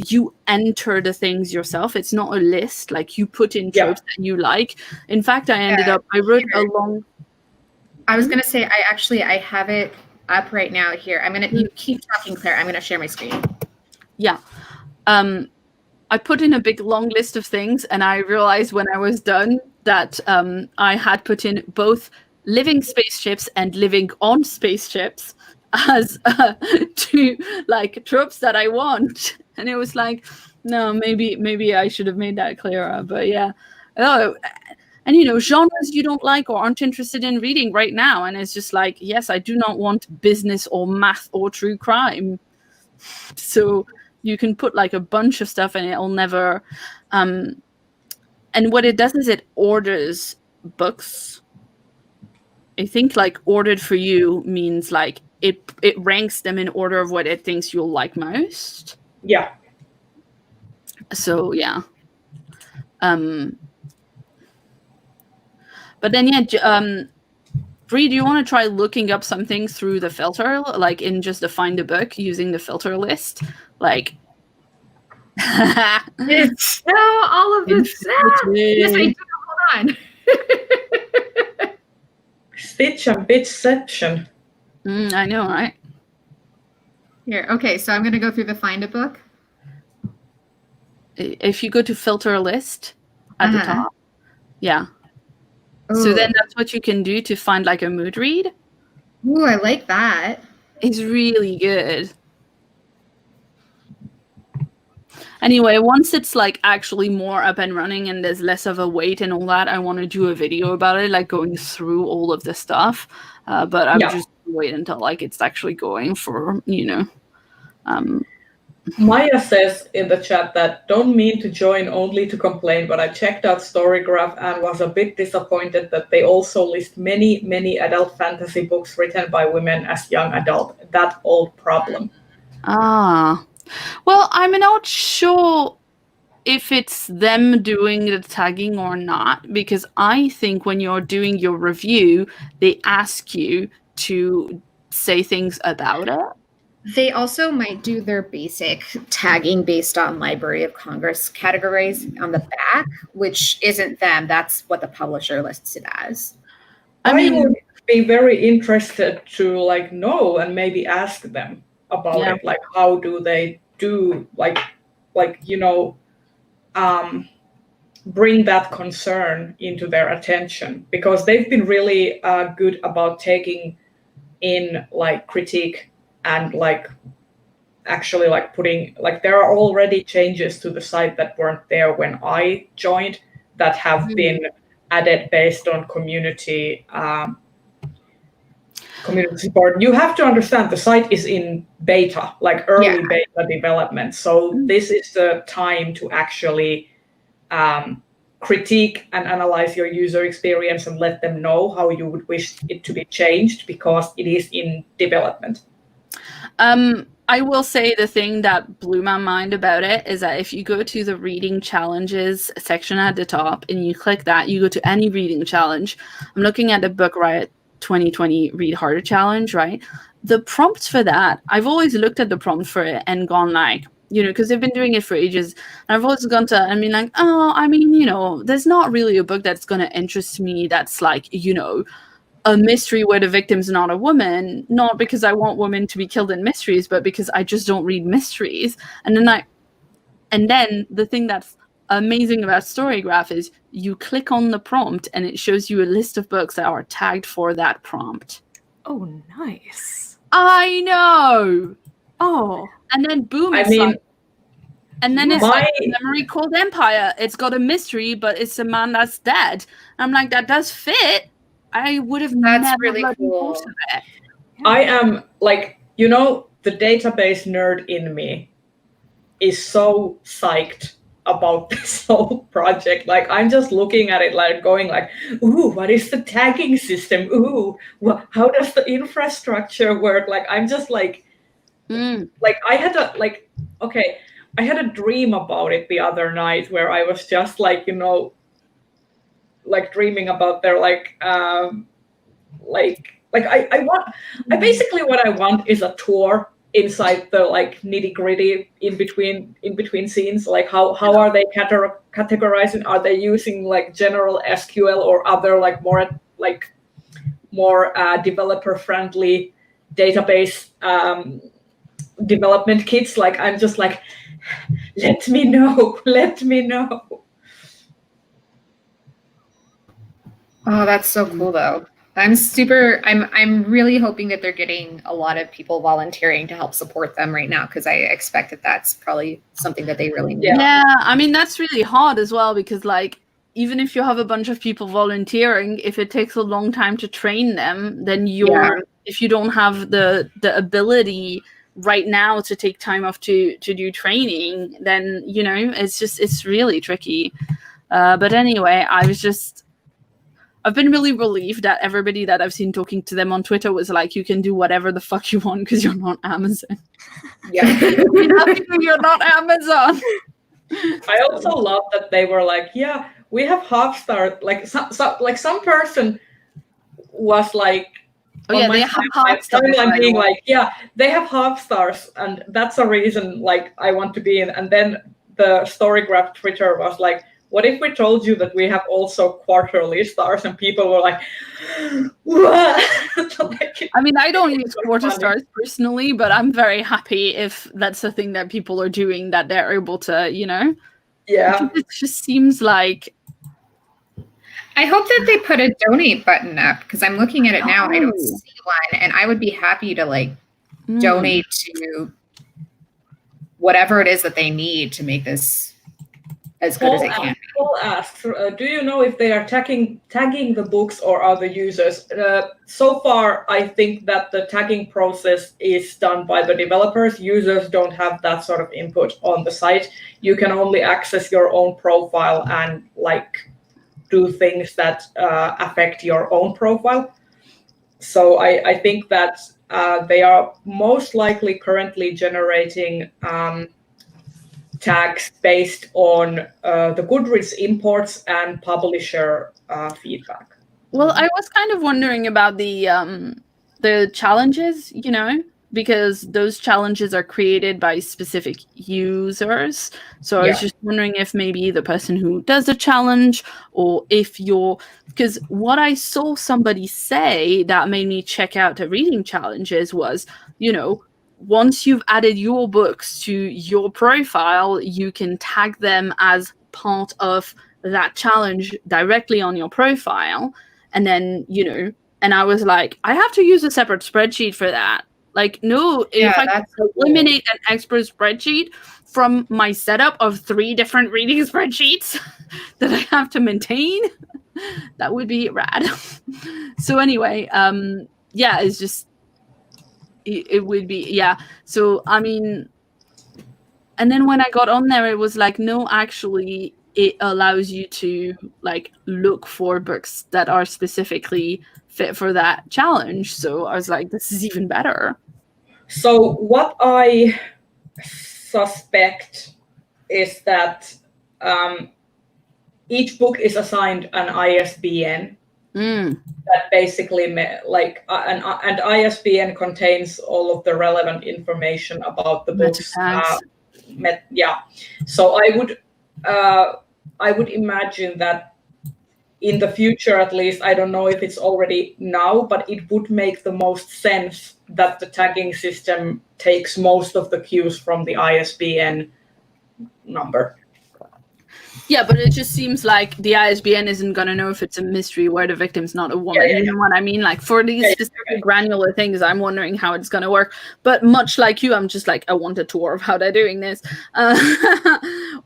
you enter the things yourself. It's not a list. Like you put in tropes that you like. In fact, I wrote a long. I was going to say, I have it up right now here. you keep talking, Claire. I'm going to share my screen. Yeah. I put in a big long list of things, and I realized when I was done that I had put in both living spaceships and living on spaceships as two like tropes that I want. And it was like, no, maybe I should have made that clearer. But yeah. Oh, and genres you don't like or aren't interested in reading right now. And it's just like, yes, I do not want business or math or true crime. So you can put like a bunch of stuff and it'll never. And what it does is it orders books. I think like ordered for you means like it ranks them in order of what it thinks you'll like most. Yeah. So yeah. But then, Bree, do you want to try looking up something through the filter, like in just the find a book using the filter list? Like, it's all of this. Yes, I do. Hold on. Stitch and bitchception. I know, right? Here, okay, so I'm going to go through the find a book. If you go to filter list at the top, yeah. Ooh. So then that's what you can do to find like a mood read. Ooh, I like that. It's really good. Anyway, once it's like actually more up and running and there's less of a wait and all that, I want to do a video about it, like going through all of the stuff. But I'm just wait until like it's actually going for, Maya says in the chat that don't mean to join only to complain, but I checked out Storygraph and was a bit disappointed that they also list many, many adult fantasy books written by women as young adult. That old problem. Ah. Well, I'm not sure if it's them doing the tagging or not, because I think when you're doing your review, they ask you to say things about it. They also might do their basic tagging based on Library of Congress categories on the back, which isn't them. That's what the publisher lists it as. I would be very interested to like know and maybe ask them about it. Like, how do they do like bring that concern into their attention, because they've been really good about taking in like critique and like actually like putting like there are already changes to the site that weren't there when I joined that have been added based on community support. You have to understand the site is in beta, like early beta development. So this is the time to actually critique and analyze your user experience and let them know how you would wish it to be changed, because it is in development. I will say the thing that blew my mind about it is that if you go to the reading challenges section at the top and you click that, you go to any reading challenge. I'm looking at the Book Riot 2020 Read Harder Challenge, right? The prompt for that, I've always looked at the prompt for it and gone like, you know, because they've been doing it for ages. And I've always gone to and been like, oh, I mean, you know, there's not really a book that's going to interest me that's like, you know, a mystery where the victim's not a woman, not because I want women to be killed in mysteries, but because I just don't read mysteries. And then the thing that's amazing about Storygraph is you click on the prompt and it shows you a list of books that are tagged for that prompt. Oh, nice. I know. Oh. And then boom, it's like a memory called Empire. It's got a mystery, but it's a man that's dead. I'm like, that does fit. I would have never really cool. thought of it. I am like, you know, the database nerd in me is so psyched about this whole project. Like, I'm just looking at it, like going like, ooh, what is the tagging system? Ooh, how does the infrastructure work? Like, I'm just like, like I had a dream about it the other night where I was just like, you know, like dreaming about their I basically what I want is a tour inside the like nitty gritty in between scenes. Like how are they categorizing? Are they using like general SQL or other like more developer friendly database development kits? Like I'm just like, let me know. Oh, that's so cool though. I'm really hoping that they're getting a lot of people volunteering to help support them right now, because I expect that that's probably something that they really need. Yeah, I mean, that's really hard as well, because like, even if you have a bunch of people volunteering, if it takes a long time to train them, then if you don't have the ability right now to take time off to do training, then, you know, it's really tricky. But anyway, I've been really relieved that everybody that I've seen talking to them on Twitter was like, you can do whatever the fuck you want because you're not Amazon. Yeah. You're not Amazon. I also love that they were like, yeah, we have half star. Like some person was like, oh yeah, they have half stars. I'm being like, yeah, they have half stars, and that's a reason like I want to be in. And then the Storygraph Twitter was like, what if we told you that we have also quarterly stars? And people were like, what? I mean, I don't use quarter stars personally, but I'm very happy if that's the thing that people are doing, that they're able to, you know? Yeah. It just seems like... I hope that they put a donate button up, because I'm looking at it now and I don't see one. And I would be happy to like donate to whatever it is that they need to make this as good as it can. Paul asked, do you know if they are tagging the books or other users? So far, I think that the tagging process is done by the developers. Users don't have that sort of input on the site. You can only access your own profile and like do things that affect your own profile. So I think that they are most likely currently generating tags based on the Goodreads imports and publisher feedback. Well, I was kind of wondering about the challenges, you know, because those challenges are created by specific users. So I was just wondering if maybe the person who does the challenge, or if because what I saw somebody say that made me check out the reading challenges was, you know, once you've added your books to your profile, you can tag them as part of that challenge directly on your profile. And then, and I was like, I have to use a separate spreadsheet for that. Like, no, if I could eliminate an expert spreadsheet from my setup of 3 different reading spreadsheets that I have to maintain, that would be rad. So anyway, it's just, it would be, yeah. So, I mean, and then when I got on there, it was like, no, actually, it allows you to like look for books that are specifically fit for that challenge. So I was like, this is even better. So what I suspect is that each book is assigned an ISBN. That basically and ISBN contains all of the relevant information about the books. So I would imagine that in the future, at least, I don't know if it's already now, but it would make the most sense that the tagging system takes most of the cues from the ISBN number. Yeah, but it just seems like the ISBN isn't going to know if it's a mystery where the victim's not a woman. You know what I mean? Like, for these specific granular things, I'm wondering how it's going to work. But much like you, I'm just like, I want a tour of how they're doing this.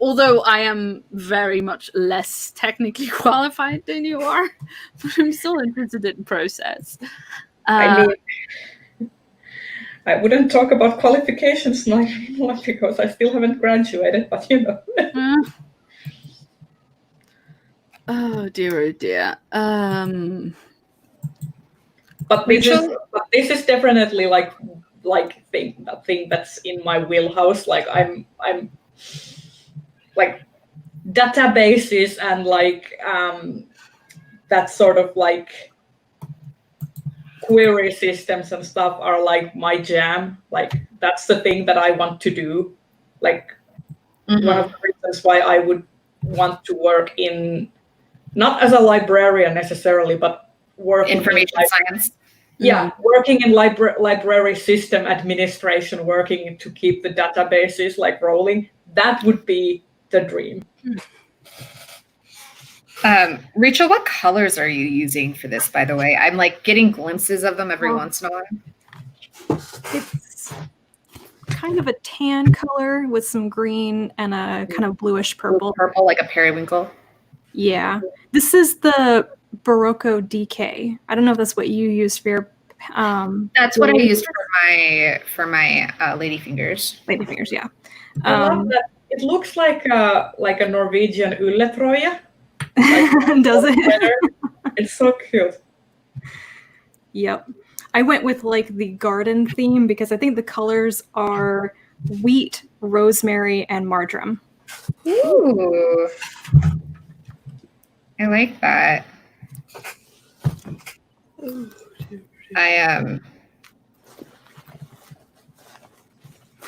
Although I am very much less technically qualified than you are, but I'm still interested in the process. I mean, I wouldn't talk about qualifications now because I still haven't graduated, but Oh dear, oh dear. But this is definitely like a thing that's in my wheelhouse. Like I'm like databases and like that sort of like query systems and stuff are like my jam. Like that's the thing that I want to do. Like one of the reasons why I would want to work in, not as a librarian necessarily, but working information science. Yeah, working in library system administration, working to keep the databases like rolling. That would be the dream. Rachel, what colors are you using for this, by the way? I'm like getting glimpses of them every once in a while. It's kind of a tan color with some green and a kind of bluish purple. Purple, like a periwinkle. Yeah. This is the Barocco DK. I don't know if that's what you used for your that's what I used for my ladyfingers. Ladyfingers, yeah. I love that. It looks like a Norwegian ylletrøye. Does it? It's so cute. Yep. I went with like the garden theme because I think the colors are wheat, rosemary, and marjoram. Ooh. I like that. I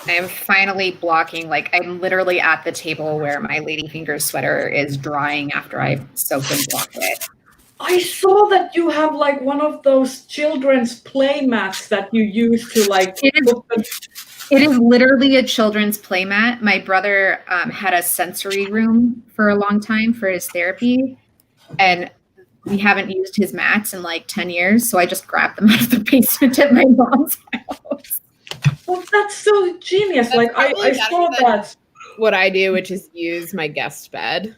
am finally blocking, like I'm literally at the table where my ladyfinger sweater is drying after I've soaked and blocked it. I saw that you have like one of those children's play mats that you use to like. It is literally a children's play mat. My brother had a sensory room for a long time for his therapy, and we haven't used his mats in like 10 years. So I just grabbed them out of the basement at my mom's house. Well, that's so genius. Like I saw that. What I do, which is use my guest bed.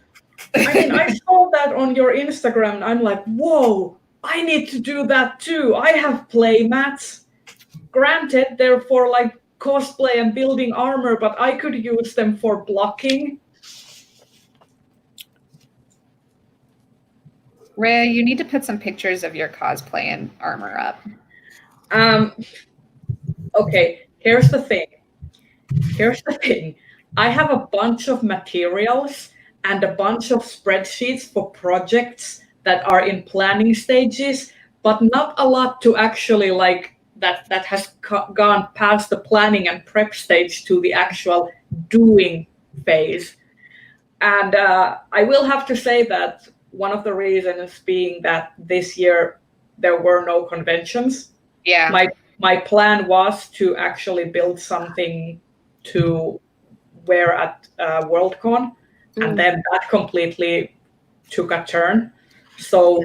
I mean, I saw that on your Instagram, and I'm like, whoa, I need to do that too. I have play mats. Granted, they're for like cosplay and building armor, but I could use them for blocking. Rhea, you need to put some pictures of your cosplay and armor up. Okay, here's the thing. I have a bunch of materials and a bunch of spreadsheets for projects that are in planning stages, but not a lot to actually like that has gone past the planning and prep stage to the actual doing phase. And I will have to say that one of the reasons being that this year there were no conventions. Yeah. My plan was to actually build something to wear at Worldcon, And then that completely took a turn. So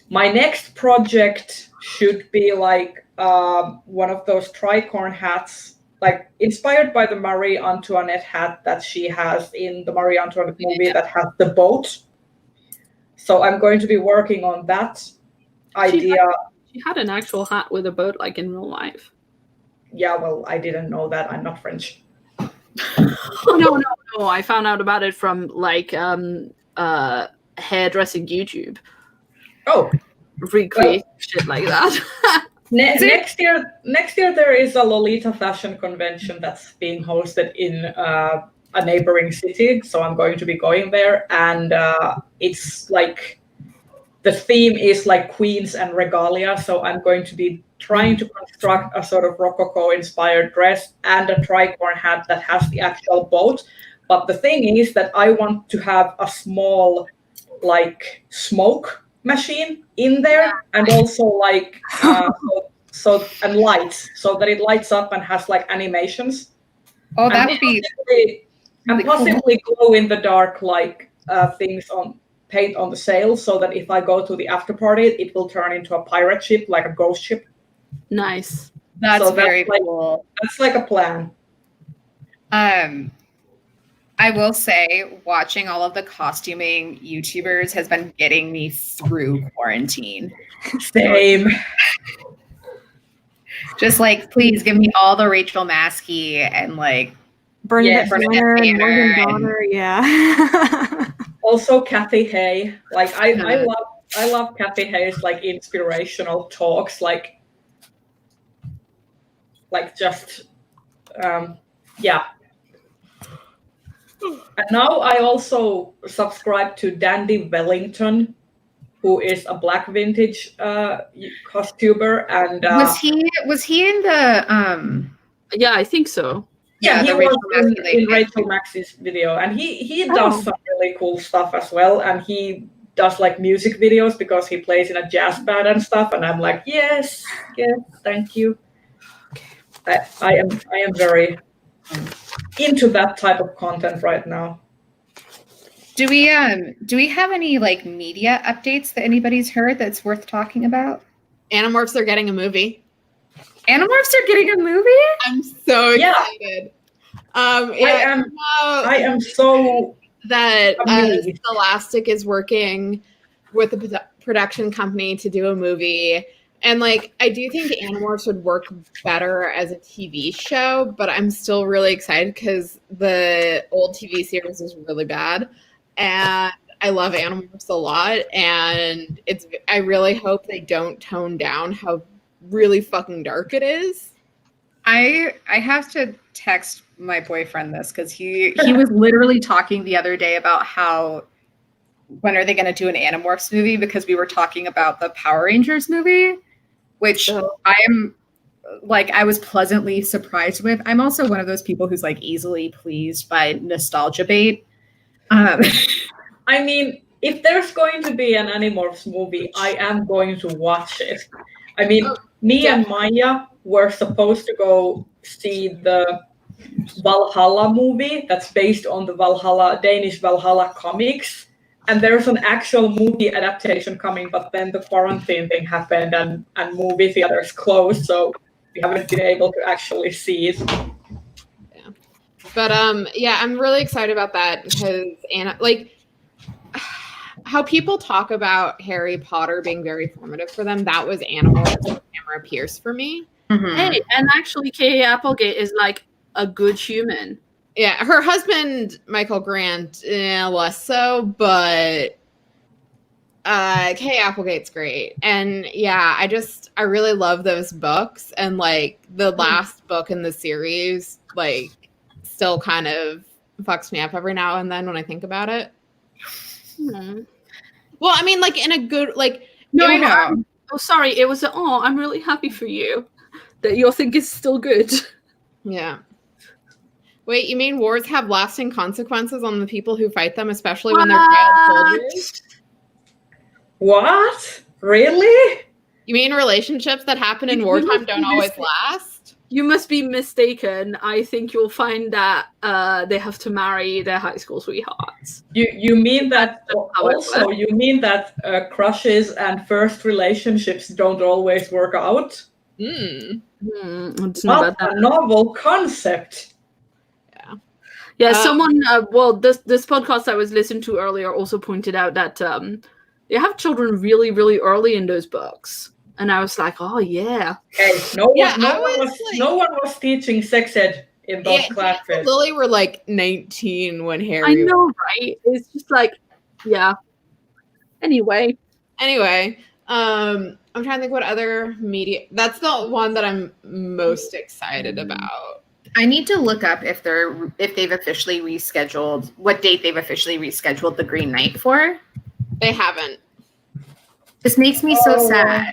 my next project should be like one of those tricorn hats, like inspired by the Marie Antoinette hat that she has in the Marie Antoinette movie that has the boat. So I'm going to be working on that idea. She had an actual hat with a boat, like in real life. Yeah, well, I didn't know that. I'm not French. No. I found out about it from like hairdressing YouTube. Oh, recreate shit like that. Next year there is a Lolita fashion convention that's being hosted in a neighboring city, so I'm going to be going there, and it's like the theme is like queens and regalia, so I'm going to be trying to construct a sort of Rococo inspired dress and a tricorn hat that has the actual boat. But the thing is that I want to have a small like smoke machine in there, and also like so and lights, so that it lights up and has like animations. Oh, that would be and possibly glow in the dark like things on paint on the sails, so that if I go to the after party, it will turn into a pirate ship, like a ghost ship. Nice. That's very cool. That's like a plan. I will say, watching all of the costuming YouTubers has been getting me through quarantine. Same. Just like, please give me all the Rachel Maskey and like Bernadette Banner and Morgan and- Donner, yeah. Also Kathy Hay. Like I love Kathy Hay's like inspirational talks, like just yeah. And now I also subscribe to Dandy Wellington, who is a black vintage costumer, and was he in the Yeah, I think so. yeah, he the was Rachel Maskey in Rachel Maxey's video, and he does some really cool stuff as well, and he does like music videos because he plays in a jazz band and stuff, and I'm like, yes, thank you. I am very into that type of content right now. Do we have any like media updates that anybody's heard that's worth talking about? Animorphs are getting a movie. Animorphs are getting a movie? I'm so excited. I am so that amazed. Scholastic is working with a production company to do a movie. And like, I do think Animorphs would work better as a TV show, but I'm still really excited because the old TV series is really bad. And I love Animorphs a lot. And I really hope they don't tone down how really fucking dark it is. I have to text my boyfriend this because he was literally talking the other day about how when are they going to do an Animorphs movie, because we were talking about the Power Rangers movie, which I was pleasantly surprised with. I'm also one of those people who's like easily pleased by nostalgia bait. I mean, if there's going to be an Animorphs movie, I am going to watch it. I mean, me and Maya were supposed to go see the Valhalla movie that's based on the Danish Valhalla comics. And there's an actual movie adaptation coming, but then the quarantine thing happened and movie theaters closed, so we haven't been able to actually see it. Yeah. But I'm really excited about that because how people talk about Harry Potter being very formative for them, that was Animorphs and Tamara Pierce for me. Mm-hmm. Hey, and actually Kay Applegate is like a good human. Yeah, her husband, Michael Grant, less so, but Kay Applegate's great. And yeah, I really love those books. And like the last book in the series, like still kind of fucks me up every now and then when I think about it. Well, I mean, like in a good, like. No, I know. Oh, sorry. It was, I'm really happy for you that your thing is still good. Yeah. Wait, you mean wars have lasting consequences on the people who fight them, especially when they're child soldiers? What? Really? You mean relationships that happen in wartime don't always last? You must be mistaken. I think you'll find that they have to marry their high school sweethearts. You mean that how it also? works. You mean that crushes and first relationships don't always work out? It's not What about a that. novel concept! Yeah, someone. This podcast I was listening to earlier also pointed out that they have children really, really early in those books, and I was like, oh yeah. Hey, no one was teaching sex ed in those James classes. and Lily were like 19 when I Harry. know, right? It's just like, yeah. Anyway, I'm trying to think what other media. That's the one that I'm most excited about. I need to look up if they've officially rescheduled what date they've officially rescheduled the Green Knight for. They haven't. This makes me so sad.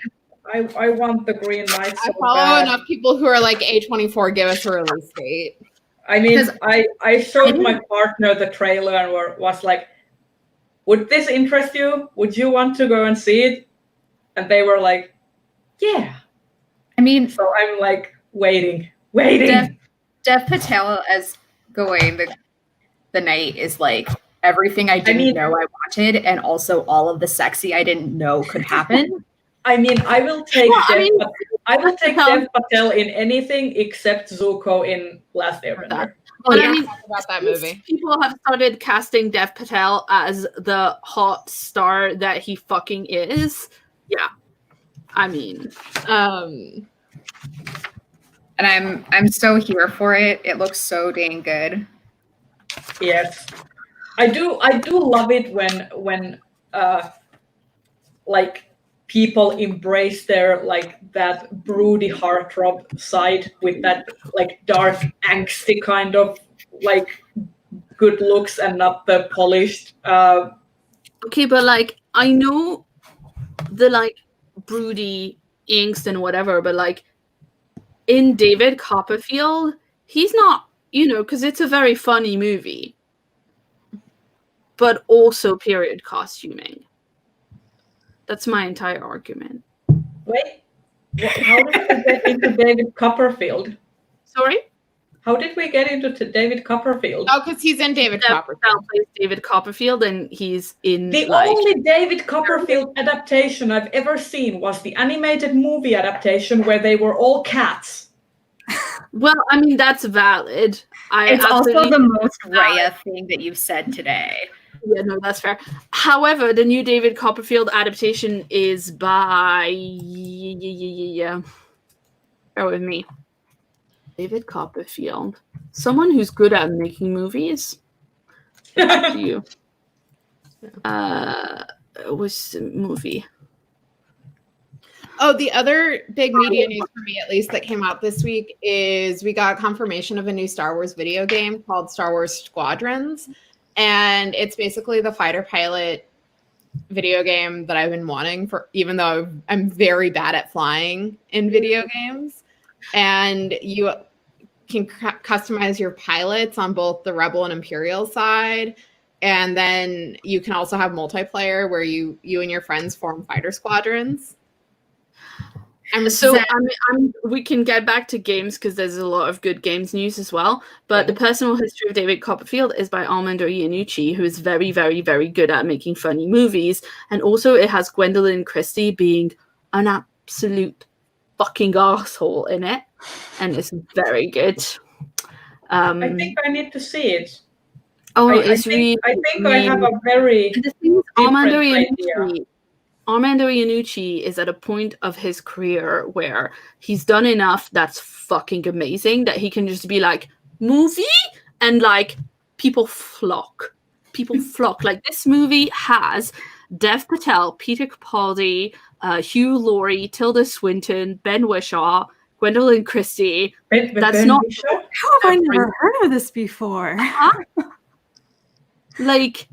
I want the Green Knight so I follow bad. enough people who are like A24. Give us a release date. I mean, Because I showed my partner the trailer and was like, would this interest you? Would you want to go and see it? And they were like, yeah. I mean, So I'm like waiting. Dev Patel as Gawain the Knight is like everything I didn't know I wanted, and also all of the sexy I didn't know could happen. I mean, I will take Dev Patel in anything except Zuko in Last Airbender. But Yeah, I mean, talk about that movie. people have started casting Dev Patel as the hot star that he fucking is. Yeah, I mean, And I'm so here for it. It looks so dang good. Yes, I do love it when like people embrace their like that broody heartthrob side with that like dark angsty kind of like good looks and not the polished. okay, but like I know the like broody angst and whatever, but like in David Copperfield, he's not, because it's a very funny movie, but also period costuming. That's my entire argument. Wait, how did we get into David Copperfield? Sorry? How did we get into David Copperfield? Oh, because he's in David Copperfield. Plays David Copperfield, and he's in The only David Copperfield adaptation I've ever seen was the animated movie adaptation where they were all cats. Well, I mean, that's valid. It's also the most Raya thing that you've said today. Yeah, no, that's fair. However, the new David Copperfield adaptation is by... Bear with me. David Copperfield. Someone who's good at making movies. Up to you. What's the movie? Oh, the other big media news for me, at least, that came out this week is we got confirmation of a new Star Wars video game called Star Wars Squadrons. And it's basically the fighter pilot video game that I've been wanting for, even though I'm very bad at flying in video games. And you can customize your pilots on both the Rebel and Imperial side. And then you can also have multiplayer where you and your friends form fighter squadrons. We can get back to games because there's a lot of good games news as well. But The Personal History of David Copperfield is by Armando Iannucci, who is very, very, very good at making funny movies. And also it has Gwendolyn Christie being an absolute fucking arsehole in it. And it's very good. I think I need to see it. Oh, I think I have a very Armando idea. Iannucci is at a point of his career where he's done enough that's fucking amazing that he can just be like, movie? And like, people flock. Like, this movie has Dev Patel, Peter Capaldi, Hugh Laurie, Tilda Swinton, Ben Whishaw, Gwendolyn Christie. That's not... How have I never heard of this before? Like,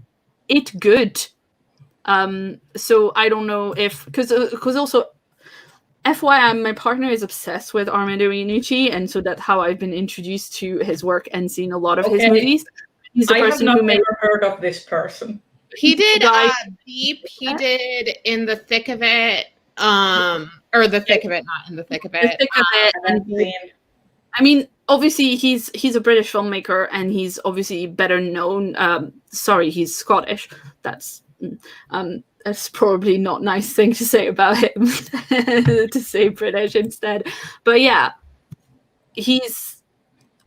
it's good. So I don't know if because also FYI, my partner is obsessed with Armando Iannucci, and so that's how I've been introduced to his work and seen a lot of his movies. He's the person who made. Never heard of this person. He did Beep. He did In the Thick of It, or The Thick of It, not In the Thick of It. The Thick of It, I mean, obviously he's a British filmmaker, and he's obviously better known. Sorry, he's Scottish. That's probably not a nice thing to say about him. To say British instead, but yeah, he's,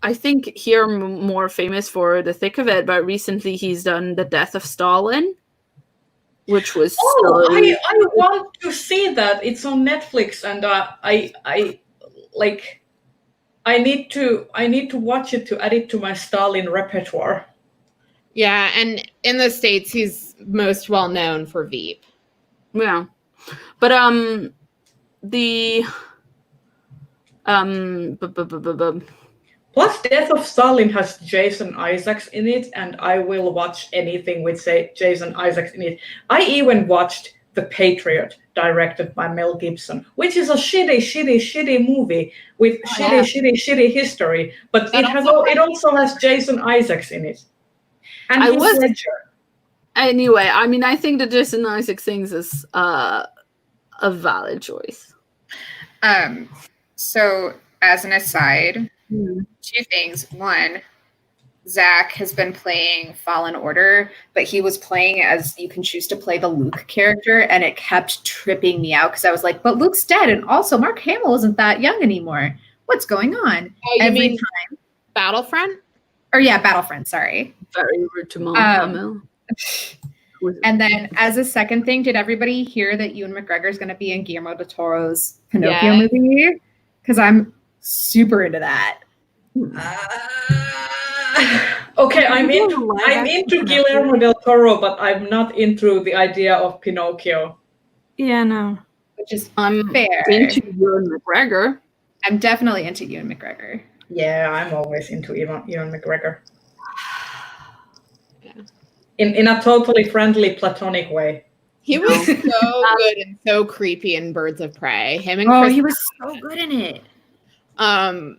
I think, here more famous for The Thick of It, but recently he's done The Death of Stalin, which was I want to see that. It's on Netflix, and I need to watch it to add it to my Stalin repertoire. Yeah, and in the States, he's most well known for Veep. Yeah, but the Plus, Death of Stalin has Jason Isaacs in it, and I will watch anything with Jason Isaacs in it. I even watched The Patriot, directed by Mel Gibson, which is a shitty movie with shitty history, but it also has Jason Isaacs in it. And Heath Ledger. Anyway, I mean, I think the Jason Isaacs things is a valid choice. So as an aside, two things. One, Zach has been playing Fallen Order, but he was playing as you can choose to play the Luke character, and it kept tripping me out because I was like, but Luke's dead, and also Mark Hamill isn't that young anymore. What's going on? Oh, you mean Battlefront? Or yeah, Battlefront, sorry. Very rude to Mark Hamill. And then as a second thing, did everybody hear that Ewan McGregor is going to be in Guillermo del Toro's Pinocchio movie? Because I'm super into that. Okay, I'm into Guillermo del Toro, but I'm not into the idea of Pinocchio. Yeah, no. Which is I'm fair. into Ewan McGregor. I'm definitely into Ewan McGregor. Yeah, I'm always into Ewan McGregor. In a totally friendly, platonic way. He was so good and so creepy in Birds of Prey. Him and he was so good in it. I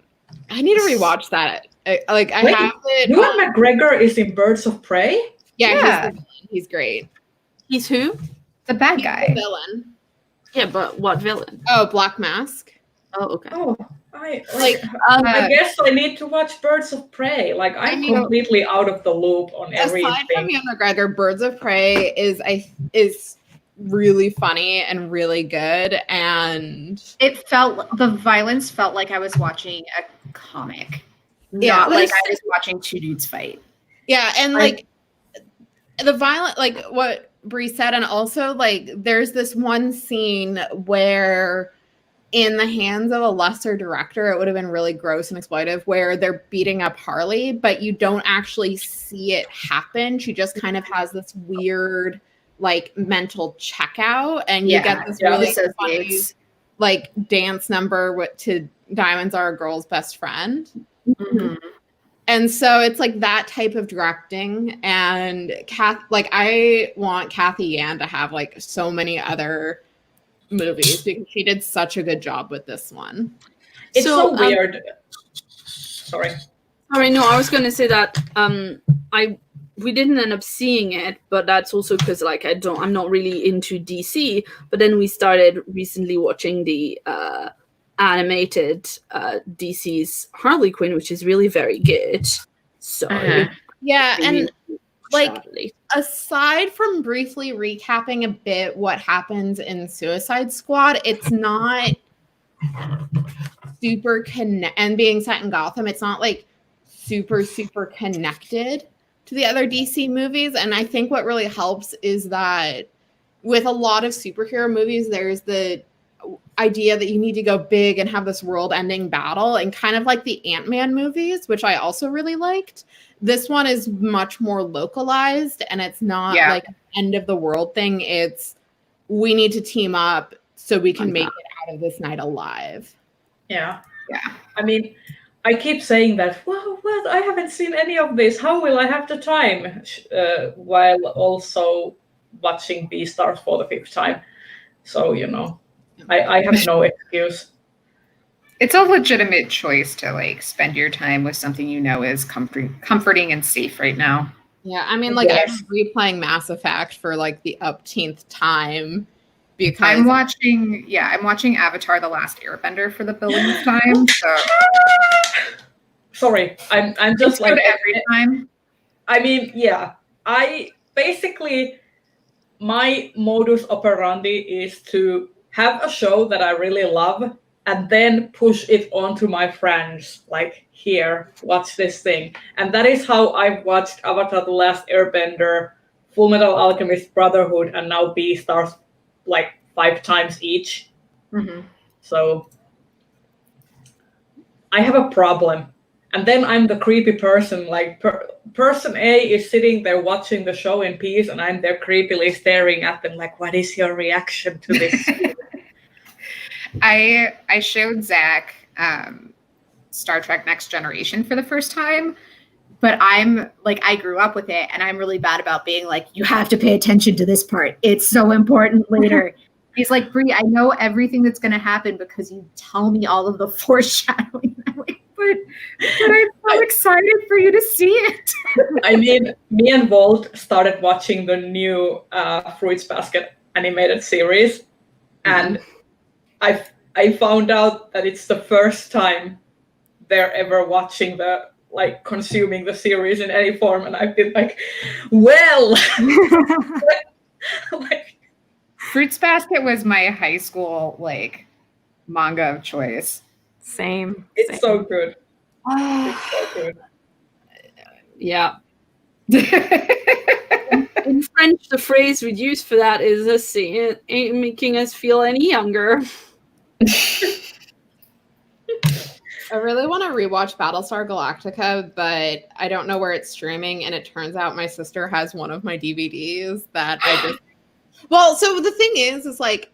need to rewatch that. I have it. Ewan McGregor is in Birds of Prey? Yeah. He's great. He's who? The bad guy. The villain. Yeah, but what villain? Oh, Black Mask. Oh, okay. Oh, I guess I need to watch Birds of Prey. Like, I'm completely out of the loop on everything. Aside from Ewan McGregor, Birds of Prey is really funny and really good, and the violence felt like I was watching a comic. Not like I was watching two dudes fight. Yeah, and like the violent, like what Bree said, and also like there's this one scene where in the hands of a lesser director, it would have been really gross and exploitive, where they're beating up Harley, but you don't actually see it happen. She just kind of has this weird, like, mental checkout, and you get this really funny, like, dance number to Diamonds Are a Girl's Best Friend. Mm-hmm. And so it's like that type of directing, and I want Kathy Yan to have like so many other movies because she did such a good job with this one. It's so weird. Sorry, no, I was going to say that we didn't end up seeing it, but that's also because like I'm not really into DC. But then we started recently watching the animated DC's Harley Quinn, which is really very good. So yeah, and like aside from briefly recapping a bit what happens in Suicide Squad, it's not super and being set in Gotham, it's not like super connected to the other DC movies. And I think what really helps is that with a lot of superhero movies, there's the idea that you need to go big and have this world-ending battle, and kind of like the Ant-Man movies, which I also really liked. This one is much more localized, and it's not like an end of the world thing. It's we need to team up so we can make it out of this night alive. Yeah. I mean, I keep saying that, well, I haven't seen any of this. How will I have the time? While also watching Beastars for the 5th time. So, I have no excuse. It's a legitimate choice to like spend your time with something is comforting and safe right now. Yeah, I mean, like I'm replaying Mass Effect for like the upteenth time because I'm watching Avatar: The Last Airbender for the billionth time. So sorry, I'm just It's like good every time. I mean, yeah. I basically my modus operandi is to have a show that I really love and then push it on to my friends. Like, here, watch this thing. And that is how I've watched Avatar: The Last Airbender, Full Metal Alchemist Brotherhood, and now Beastars like 5 times each. Mhm. So I have a problem. And then I'm the creepy person. Like, person A is sitting there watching the show in peace, and I'm there creepily staring at them, like, what is your reaction to this? I showed Zach Star Trek Next Generation for the first time, but I'm like, I grew up with it, and I'm really bad about being like, you have to pay attention to this part. It's so important later. He's like, Brie, I know everything that's going to happen because you tell me all of the foreshadowing. I'm like, but I'm so excited for you to see it. I mean, me and Walt started watching the new Fruits Basket animated series, and I found out that it's the first time they're ever watching consuming the series in any form, and I've been like, well, like, Fruits Basket was my high school like manga of choice. Same. it's so good. It's so good. Yeah. In French, the phrase we use for that is "this ain't making us feel any younger." I really want to rewatch Battlestar Galactica, but I don't know where it's streaming, and it turns out my sister has one of my DVDs that I just. Well, so the thing is like,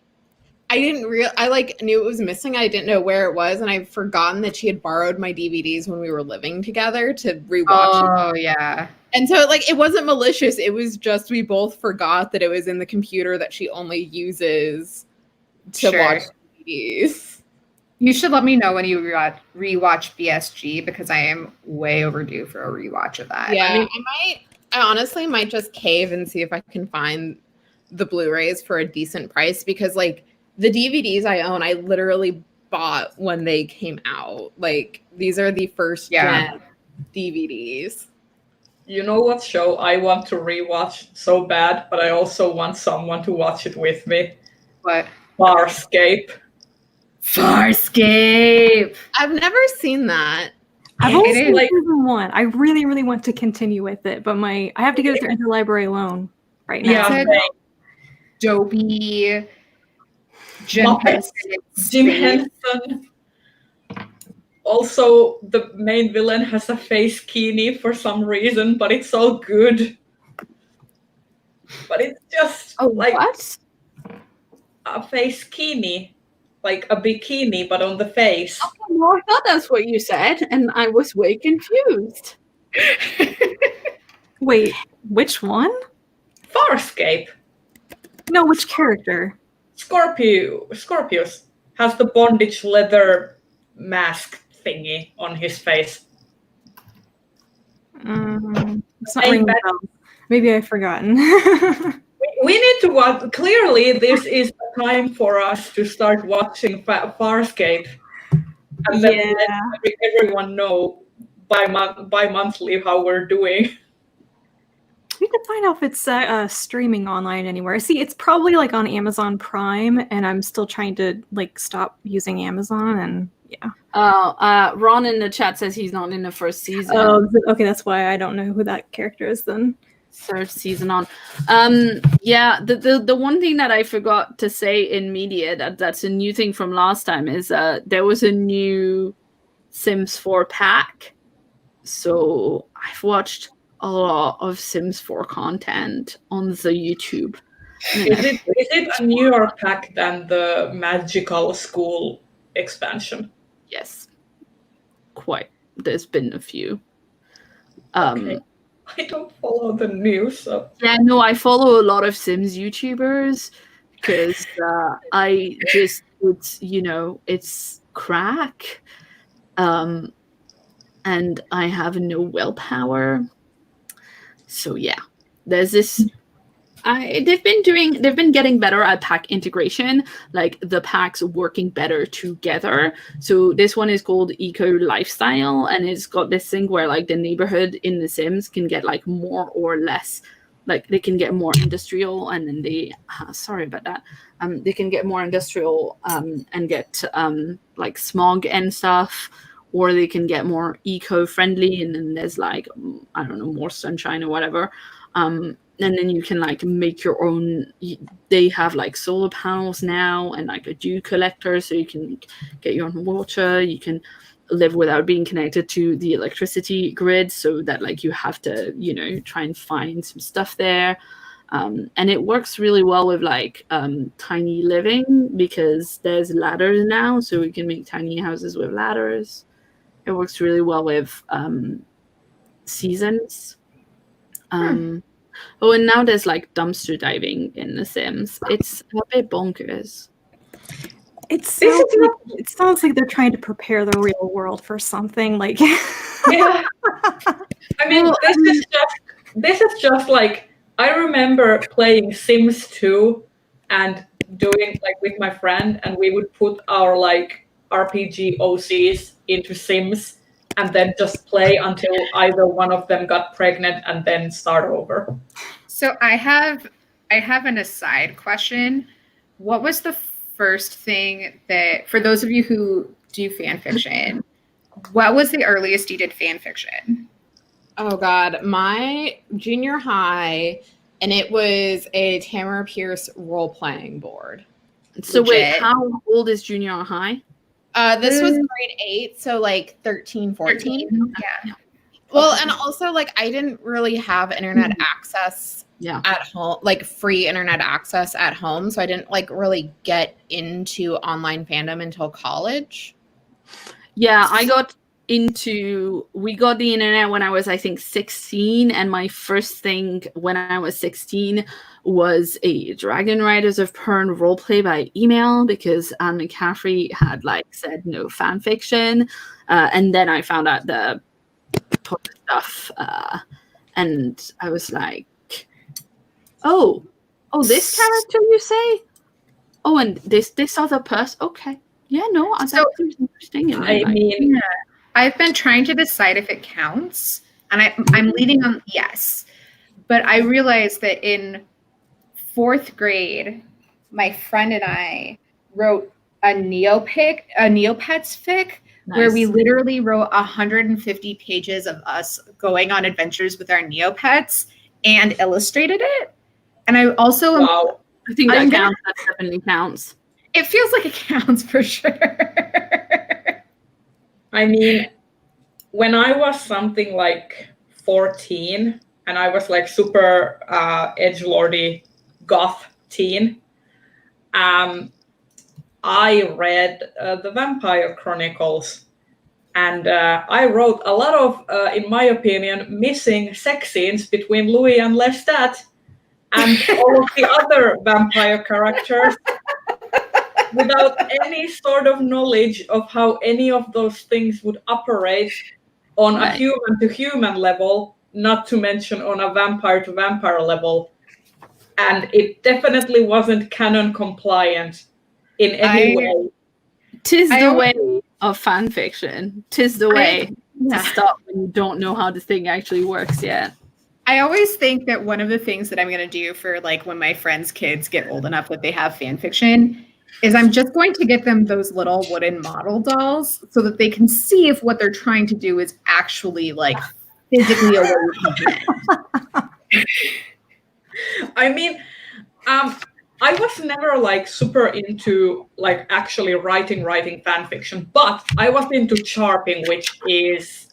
I like knew it was missing. I didn't know where it was, and I've forgotten that she had borrowed my DVDs when we were living together to rewatch it. Oh yeah. And so like, it wasn't malicious. It was just we both forgot that it was in the computer that she only uses to Sure. watch DVDs. You should let me know when you rewatch BSG because I am way overdue for a rewatch of that. Yeah, I honestly might just cave and see if I can find the Blu-rays for a decent price, because like the DVDs I own, I literally bought when they came out. Like, these are the first gen DVDs. You know what show I want to rewatch so bad, but I also want someone to watch it with me? What? Farscape. Farscape. I've never seen that. I've only It seen is. like- season 1. I really, really want to continue with it, but I have to get it through interlibrary loan right now. Yeah, It's a dopey Jim Muppets. Henson. Jim Henson. Also, the main villain has a face kini for some reason, but it's so good. But it's just like What? a face kini, like a bikini, but on the face. Well, I thought that's what you said, and I was way confused. Wait, which one? Farscape. No, which character? Scorpius has the bondage leather mask thingy on his face. It's not Hey, ringing Betty. bells. Maybe I've forgotten. We need to watch. Clearly, this is the time for us to start watching Farscape, and then let everyone know bi-monthly how we're doing. We can find out if it's streaming online anywhere. See, it's probably like on Amazon Prime, and I'm still trying to like stop using Amazon. And yeah. Ron in the chat says he's not in the first season. Oh, okay, that's why I don't know who that character is then. Third season on. Yeah, the one thing that I forgot to say in media that's a new thing from last time is there was a new Sims 4 pack. So I've watched a lot of Sims 4 content on the YouTube. Is it a newer pack than the Magical School expansion? Yes. Quite. There's been a few. Okay. I don't follow the news. So. Yeah, no, I follow a lot of Sims YouTubers because I just, it's crack. And I have no willpower. So yeah, there's this They've been getting better at pack integration, like the packs working better together. So this one is called Eco Lifestyle, and it's got this thing where like the neighborhood in The Sims can get like more or less, like they can get more industrial, and then they sorry about that. They can get more industrial and get like smog and stuff, or they can get more eco-friendly, and then there's like I don't know, more sunshine or whatever. And then you can like make your own. They have like solar panels now and like a dew collector, so you can get your own water. You can live without being connected to the electricity grid, so that like you have to, you know, try and find some stuff there. And it works really well with like tiny living, because there's ladders now, so we can make tiny houses with ladders. It works really well with seasons. Oh, and now there's like dumpster diving in The Sims. It's a bit bonkers. It sounds like they're trying to prepare the real world for something like. Yeah. I mean, this is just like, I remember playing Sims 2 and doing like with my friend, and we would put our like RPG OCs into Sims and then just play until either one of them got pregnant and then start over. So I have an aside question. What was the first thing that, for those of you who do fan fiction, what was the earliest you did fan fiction? Oh God, my junior high, and it was a Tamara Pierce role-playing board. So Legit. wait, how old is junior high? This was grade 8, so like 13, 14. Yeah. Well, and also like I didn't really have internet access at home, like free internet access at home. So I didn't like really get into online fandom until college. Yeah, we got the internet when I was, I think, 16, and my first thing when I was 16 was a Dragon Riders of Pern roleplay by email, because Anne McCaffrey had like said no fan fiction, and then I found out the stuff, and I was like, oh, this character you say? Oh, and this other person? Okay, yeah, no, I thought it was interesting. And I mean. I've been trying to decide if it counts, and I'm leaning on yes. But I realized that in 4th grade, my friend and I wrote a Neopets fic, where we literally wrote 150 pages of us going on adventures with our Neopets and illustrated it. And I also Wow. I think that counts. That definitely counts. It feels like it counts for sure. I mean, when I was something like 14 and I was like super edgelordy goth teen, I read the Vampire Chronicles, and I wrote a lot of, in my opinion, missing sex scenes between Louis and Lestat and all of the other vampire characters, without any sort of knowledge of how any of those things would operate on a human-to-human level, not to mention on a vampire-to-vampire level. And it definitely wasn't canon compliant in any way. Tis the way of fan fiction. Tis the way to stop when you don't know how the thing actually works yet. I always think that one of the things that I'm going to do for like when my friends' kids get old enough that they have fan fiction is I'm just going to get them those little wooden model dolls so that they can see if what they're trying to do is actually like physically away from them. I mean, I was never like super into like actually writing fan fiction, but I was into charping, which is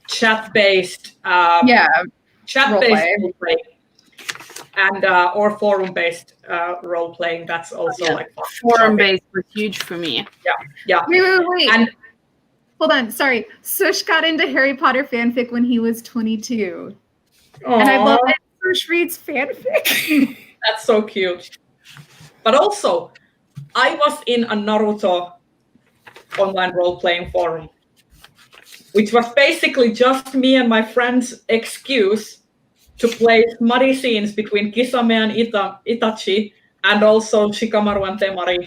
chat-based role-play. And or forum-based role-playing. That's also like forum-based was huge for me. Yeah. Wait. And hold on, sorry. Sush got into Harry Potter fanfic when he was 22. Aww. And I love that Sush reads fanfic. That's so cute. But also, I was in a Naruto online role-playing forum, which was basically just me and my friend's excuse to play smutty scenes between Kisame and Itachi, and also Shikamaru and Temari,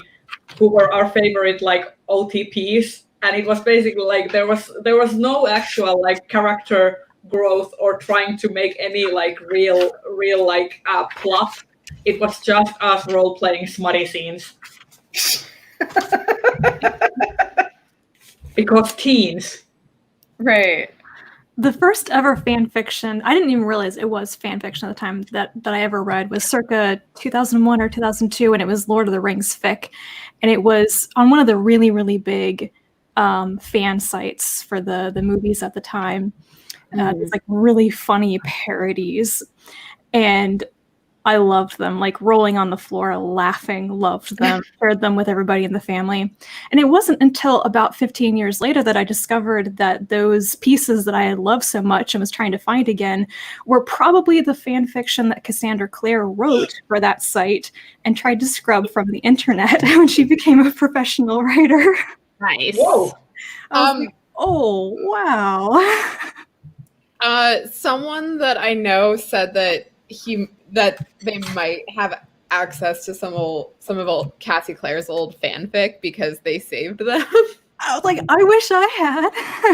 who were our favorite like OTPs. And it was basically like there was no actual like character growth or trying to make any like real like plot. It was just us role playing smutty scenes. Because teens. Right. The first ever fan fiction, I didn't even realize it was fan fiction at the time that I ever read, was circa 2001 or 2002, and it was Lord of the Rings fic. And it was on one of the really, really big fan sites for the movies at the time. It's like really funny parodies. And I loved them, like rolling on the floor, laughing, loved them, shared them with everybody in the family. And it wasn't until about 15 years later that I discovered that those pieces that I had loved so much and was trying to find again were probably the fan fiction that Cassandra Clare wrote for that site and tried to scrub from the internet when she became a professional writer. Nice. Whoa. Like, oh, wow. Someone that I know said that they might have access to some of Cassie Clare's old fanfic because they saved them. I was like, I wish I had,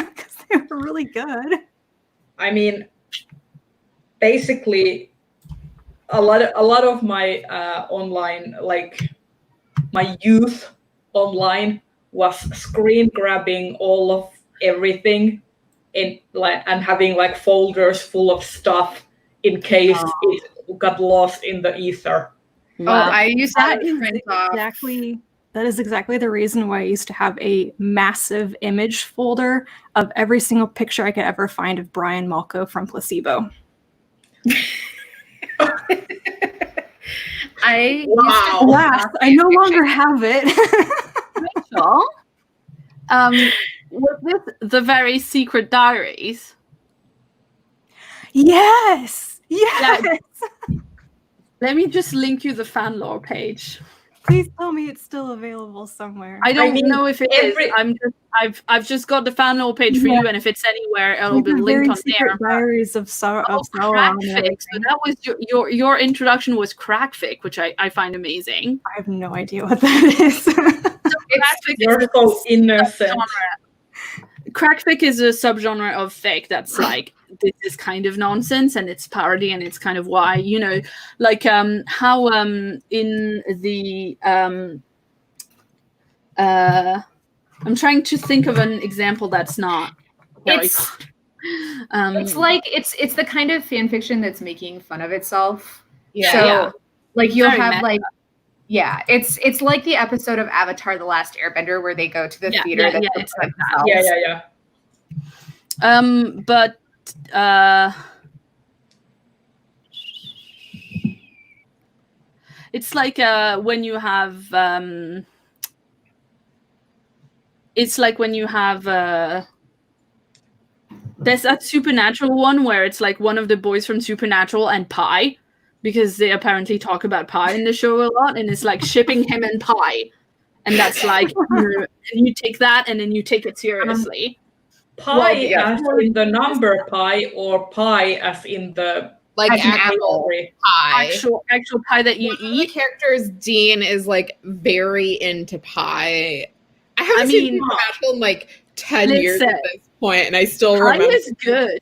because they were really good. I mean, basically, a lot of my online, like my youth online, was screen grabbing all of everything in like and having like folders full of stuff in case it got lost in the ether. Wow. Oh, I used That to is print off. That is exactly the reason why I used to have a massive image folder of every single picture I could ever find of Brian Malco from Placebo. I Wow. Alas, I no longer have it. Rachel, was this the very secret diaries? Yes. Yes. Let me just link you the fan lore page. Please tell me it's still available somewhere. I don't know if it is. I've just got the fan lore page for you, and if it's anywhere, it'll be linked on there. Diaries of Sauron. Crackfic. So that was your introduction was Crackfic, which I find amazing. I have no idea what that is. You're so innocent. Crackfic is a subgenre of fic that's like this is kind of nonsense and it's parody and it's kind of why, you know, like how in the I'm trying to think of an example that's not it's like it's the kind of fan fiction that's making fun of itself. Yeah. So like you'll Very have meta. like it's like the episode of Avatar: The Last Airbender where they go to the theater. It's like that. Yeah. But it's like when you have it's like when you have there's that Supernatural one where it's like one of the boys from Supernatural and Pi, because they apparently talk about Pi in the show a lot, and it's like shipping him and Pi, and that's like you take that and then you take it seriously. Pi as in the number pi, or pi as in the Like As an actual pie. Actual pie that you One of the eat. characters, Dean, is like very into pie. I haven't seen Supernatural in like 10 years at this point, and I still Pie remember. is good.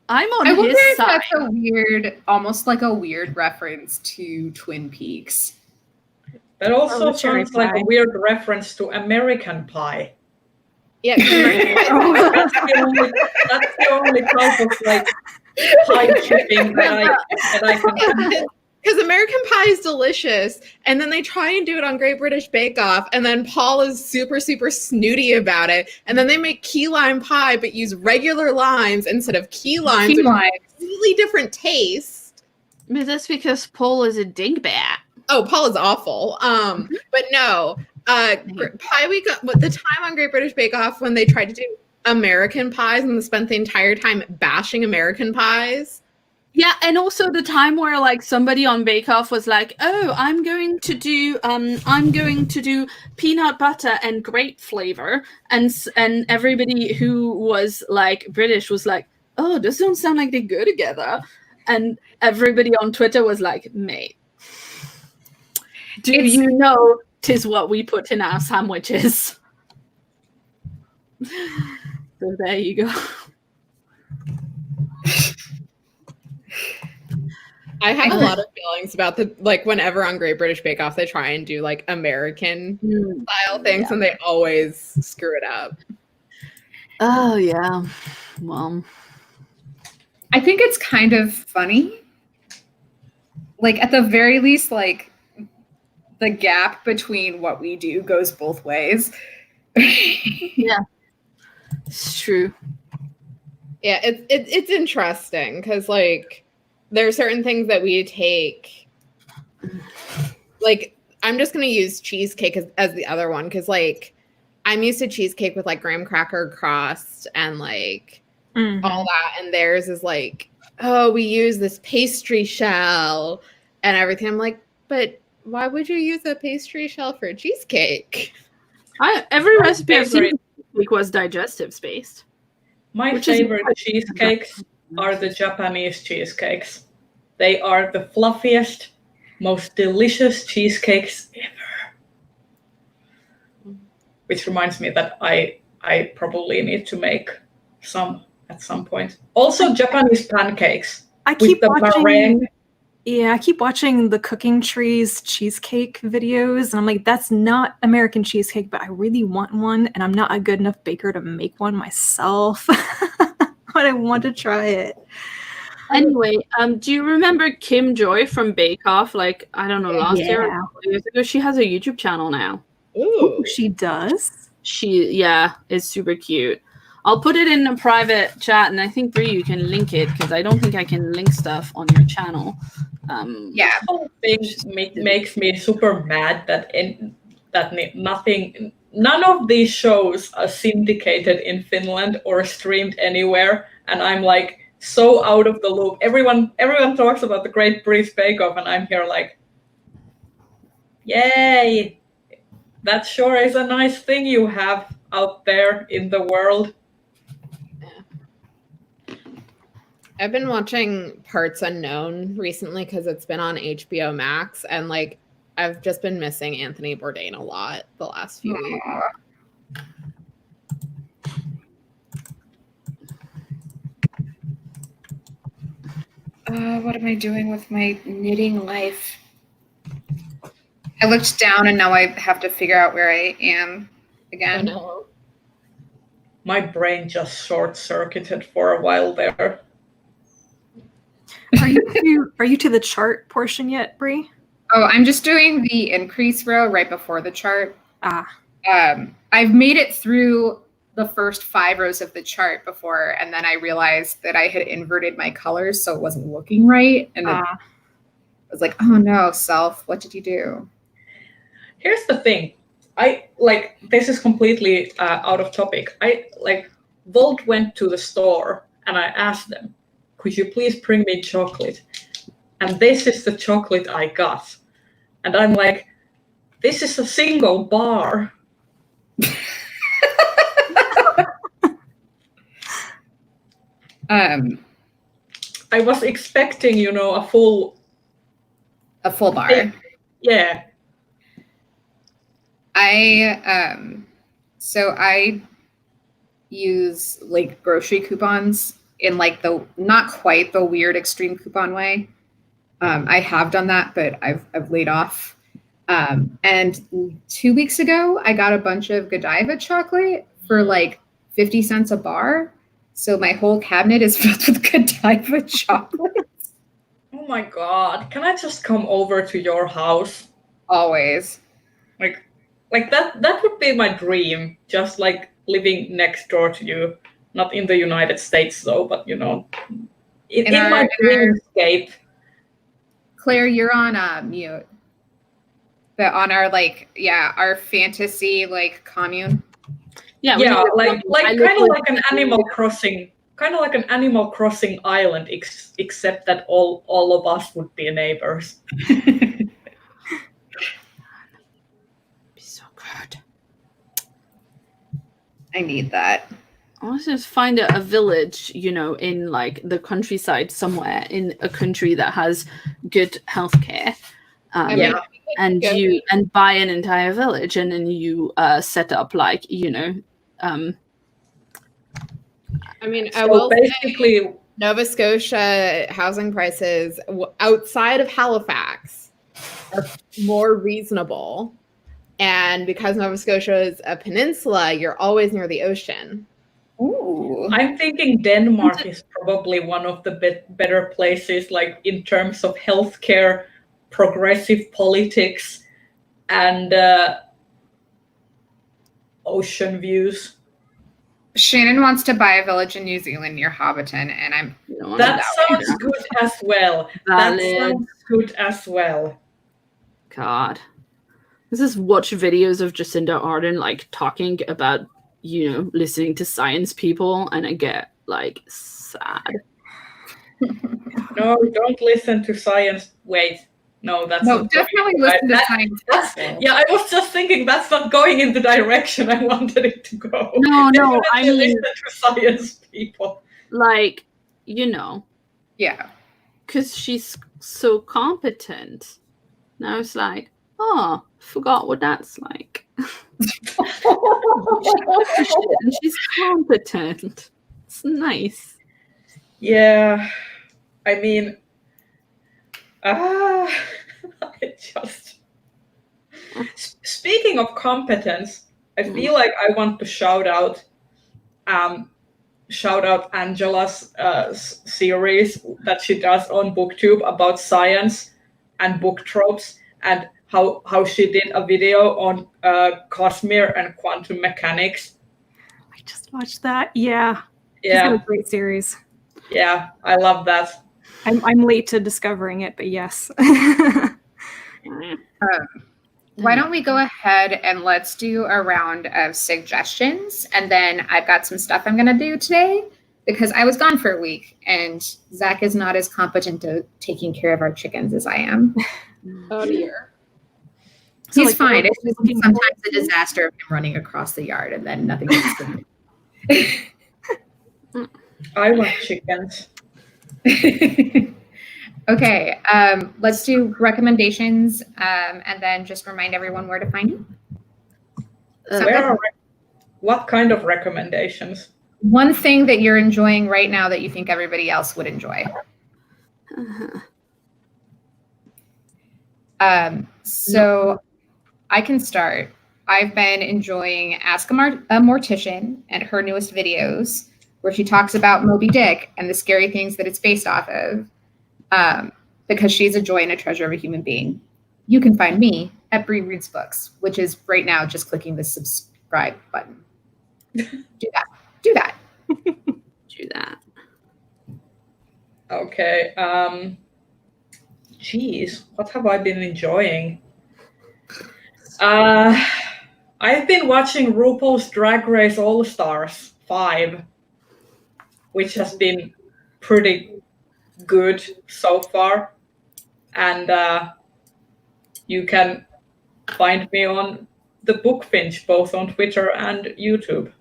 I'm on I wonder his if side. that's a weird, almost like a weird reference to Twin Peaks. That also the cherry sounds like pie. a weird reference to American Pie. Yeah, That's the only type of like pie shipping that I can. because American Pie is delicious, and then they try and do it on Great British Bake Off, and then Paul is super, super snooty about it, and then they make key lime pie but use regular limes instead of key limes, Key which lime. is a completely different taste. But that's because Paul is a dingbat. Oh, Paul is awful. But no, Pie Week, the time on Great British Bake Off when they tried to do American pies and spent the entire time bashing American pies. Yeah, and also the time where like somebody on Bake Off was like, "Oh, I'm going to do peanut butter and grape flavor," and everybody who was like British was like, "Oh, this don't sound like they go together." And everybody on Twitter was like, mate, do It's- you know 'tis what we put in our sandwiches? So there you go. I have a lot of feelings about the like whenever on Great British Bake Off they try and do like American style things and they always screw it up. Oh yeah. Well, I think it's kind of funny. Like at the very least, like the gap between what we do goes both ways. yeah. It's true. Yeah, it's interesting because like there are certain things that we take. Like I'm just gonna use cheesecake as the other one because like I'm used to cheesecake with like graham cracker crust and like all that, and theirs is like, oh, we use this pastry shell and everything. I'm like, but why would you use a pastry shell for cheesecake? Every My recipe I've seen favorite- was digestive spaced. My Which is- favorite cheesecakes are the Japanese cheesecakes. They are the fluffiest, most delicious cheesecakes ever. Which reminds me that I probably need to make some at some point. Also, Japanese pancakes I with keep the watching. meringue. Yeah, I keep watching the Cooking Trees cheesecake videos, and I'm like, that's not American cheesecake, but I really want one, and I'm not a good enough baker to make one myself. But I want to try it. Anyway, do you remember Kim Joy from Bake Off? Like, I don't know, last year or a couple of years ago, she has a YouTube channel now. Ooh, She does? She is super cute. I'll put it in a private chat, and I think Brie, you can link it because I don't think I can link stuff on your channel. Yeah. This whole thing makes me super mad that none of these shows are syndicated in Finland or streamed anywhere, and I'm like so out of the loop. Everyone talks about the Great British Bake Off, and I'm here like, yay! That sure is a nice thing you have out there in the world. I've been watching Parts Unknown recently because it's been on HBO Max, and like I've just been missing Anthony Bourdain a lot the last few weeks. What am I doing with my knitting life? I looked down and now I have to figure out where I am again. Oh, no. My brain just short-circuited for a while there. Are you to the chart portion yet, Brie? Oh, I'm just doing the increase row right before the chart. Ah. I've made it through the first 5 rows of the chart before, and then I realized that I had inverted my colors, so it wasn't looking right. And I was like, oh no, self, what did you do? Here's the thing. This is completely out of topic. Volt went to the store and I asked them, could you please bring me chocolate? And this is the chocolate I got. And I'm like, this is a single bar. I was expecting, a full bar. Yeah. I use like grocery coupons in like the not quite the weird extreme coupon way. I have done that, but I've laid off. And 2 weeks ago, I got a bunch of Godiva chocolate for like 50 cents a bar. So my whole cabinet is filled with Godiva chocolate. Oh my God. Can I just come over to your house? Always. Like that would be my dream. Just like living next door to you. Not in the United States though, but in my dreamscape. Claire, you're on mute. But on our our fantasy commune. Yeah, like kind of like an Animal Crossing, island, except that all of us would be neighbors. Be so good. I need that. Let's just find a village, in like the countryside somewhere in a country that has good healthcare. I mean, And buy an entire village, and then you set up like I mean, I So will basically, say Nova Scotia housing prices outside of Halifax are more reasonable. And because Nova Scotia is a peninsula, you're always near the ocean. Ooh. I'm thinking Denmark is probably one of the better places, like in terms of healthcare, progressive politics, and ocean views. Shannon wants to buy a village in New Zealand near Hobbiton, and I'm That sounds good as well. Valid. That sounds good as well. God. This is watch videos of Jacinda Ardern like talking about, listening to science people, and I get like sad. No, don't listen to science. Wait. No, that's no, not definitely going listen to science. Yeah, I was just thinking that's not going in the direction I wanted it to go. No, Definitely I mean, listen to science people. like, Yeah. because she's so competent. And I was like, oh, forgot what that's like. And she's competent. It's nice. Yeah, I mean, speaking of competence, I feel like I want to shout out Angela's series that she does on BookTube about science and book tropes, and how she did a video on Cosmere and quantum mechanics. I just watched that. Yeah. Yeah. She's got a great series. Yeah, I love that. I'm late to discovering it, but yes. Why don't we go ahead and let's do a round of suggestions, and then I've got some stuff I'm going to do today because I was gone for a week, and Zach is not as competent at taking care of our chickens as I am. Oh dear. He's like, fine. It's just looking sometimes forward a to it? disaster of him running across the yard, and then nothing else can I want chickens. Okay, let's do recommendations, and then just remind everyone where to find you. What kind of recommendations? One thing that you're enjoying right now that you think everybody else would enjoy. So I can start. I've been enjoying Ask a Mortician and her newest videos where she talks about Moby Dick and the scary things that it's based off of, because she's a joy and a treasure of a human being. You can find me at Bree Reads Books, which is right now just clicking the subscribe button. Do that. Do that. Okay. Geez, what have I been enjoying? I've been watching RuPaul's Drag Race All Stars 5, which has been pretty good so far. And you can find me on the Bookfinch, both on Twitter and YouTube.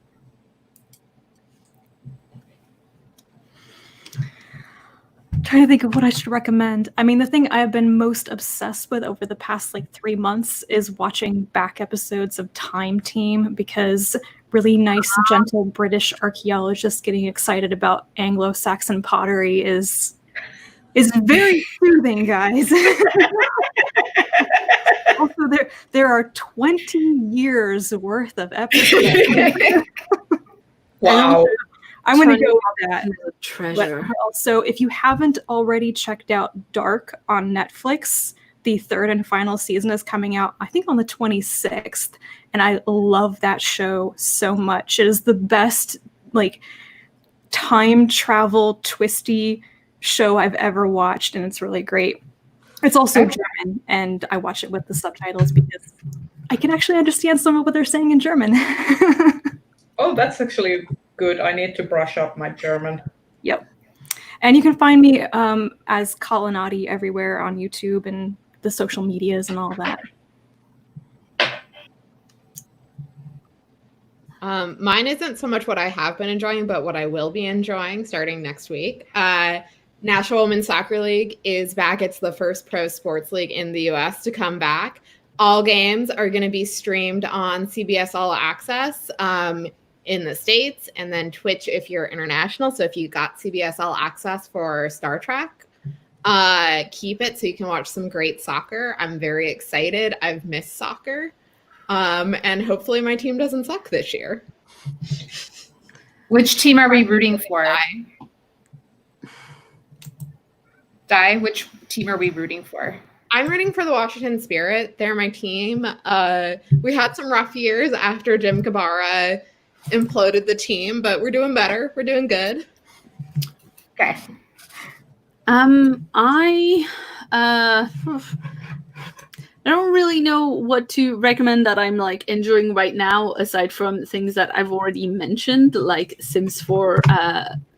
Trying to think of what I should recommend. I mean, the thing I have been most obsessed with over the past 3 months is watching back episodes of Time Team, because really nice, gentle British archaeologists getting excited about Anglo-Saxon pottery is very soothing, guys. Also, there are 20 years worth of episodes. Wow. I'm going to go with that. Treasure. But also, if you haven't already checked out Dark on Netflix, the third and final season is coming out, I think, on the 26th. And I love that show so much. It is the best, time travel twisty show I've ever watched. And it's really great. It's also German. And I watch it with the subtitles because I can actually understand some of what they're saying in German. Oh, that's actually good. I need to brush up my German. Yep. And you can find me as Colonati everywhere on YouTube and the social medias and all that. Mine isn't so much what I have been enjoying, but what I will be enjoying starting next week. Nashua Women's Soccer League is back. It's the first pro sports league in the US to come back. All games are going to be streamed on CBS All Access in the States, and then Twitch if you're international. So if you got CBS All Access for Star Trek, keep it so you can watch some great soccer. I'm very excited. I've missed soccer. And hopefully my team doesn't suck this year. Which team are we rooting for? Di, which team are we rooting for? I'm rooting for the Washington Spirit. They're my team. We had some rough years after Jim Kabara imploded the team, but we're doing better. We're doing good. Okay. I don't really know what to recommend that I'm like enjoying right now, aside from things that I've already mentioned, like Sims 4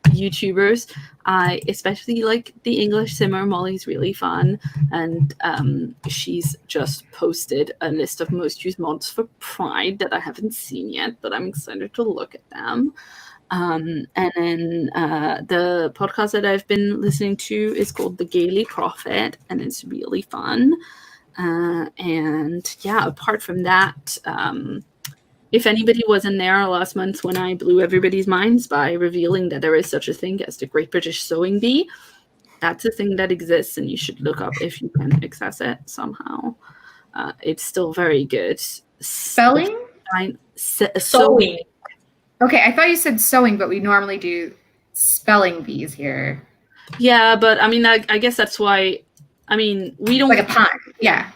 YouTubers. I especially like the English Simmer. Molly's really fun, and she's just posted a list of most used mods for Pride that I haven't seen yet, but I'm excited to look at them. And then the podcast that I've been listening to is called The Gaily Prophet, and it's really fun. And yeah, apart from that, if anybody wasn't there last month when I blew everybody's minds by revealing that there is such a thing as the Great British Sewing Bee, that's a thing that exists and you should look up if you can access it somehow. It's still very good. Spelling? Sewing. Okay, I thought you said sewing, but we normally do spelling bees here. Yeah, but I mean, I guess that's why. I mean, we don't like a pun. Yeah.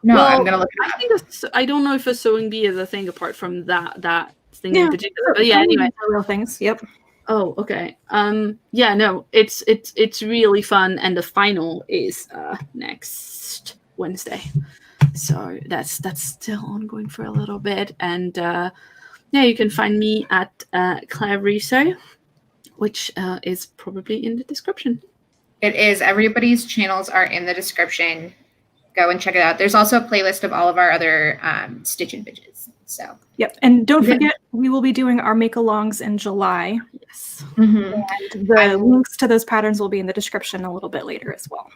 No, well, I'm gonna look it up. I don't know if a sewing bee is a thing apart from that thing Yeah, in particular. But yeah, anyway. Real things. Yep. Oh, okay. Yeah, no, it's really fun, and the final is next Wednesday. So that's still ongoing for a little bit, and yeah, you can find me at Claire Russo, which is probably in the description. It is. Everybody's channels are in the description. Go and check it out. There's also a playlist of all of our other Stitch and Bitches. So Yep, and don't forget we will be doing our make-alongs in July. Yes. mm-hmm. And the links to those patterns will be in the description a little bit later as well.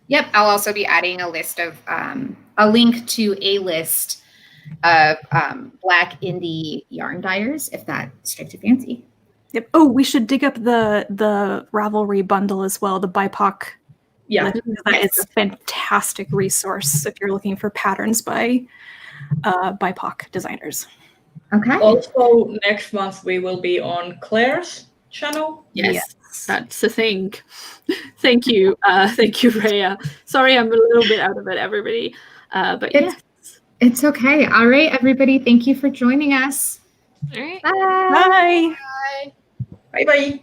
Yep, I'll also be adding a list of a link to a list of Black indie yarn dyers, if that strikes your fancy. Yep. Oh, we should dig up the Ravelry bundle as well, the BIPOC. Yeah. That is a fantastic resource if you're looking for patterns by BIPOC designers. Okay. Also, next month we will be on Claire's channel. Yes. That's the thing. Thank you. Thank you, Rhea. Sorry, I'm a little bit out of it, everybody. But It's okay. All right, everybody. Thank you for joining us. All right. Bye. Bye. Bye bye.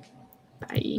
Bye.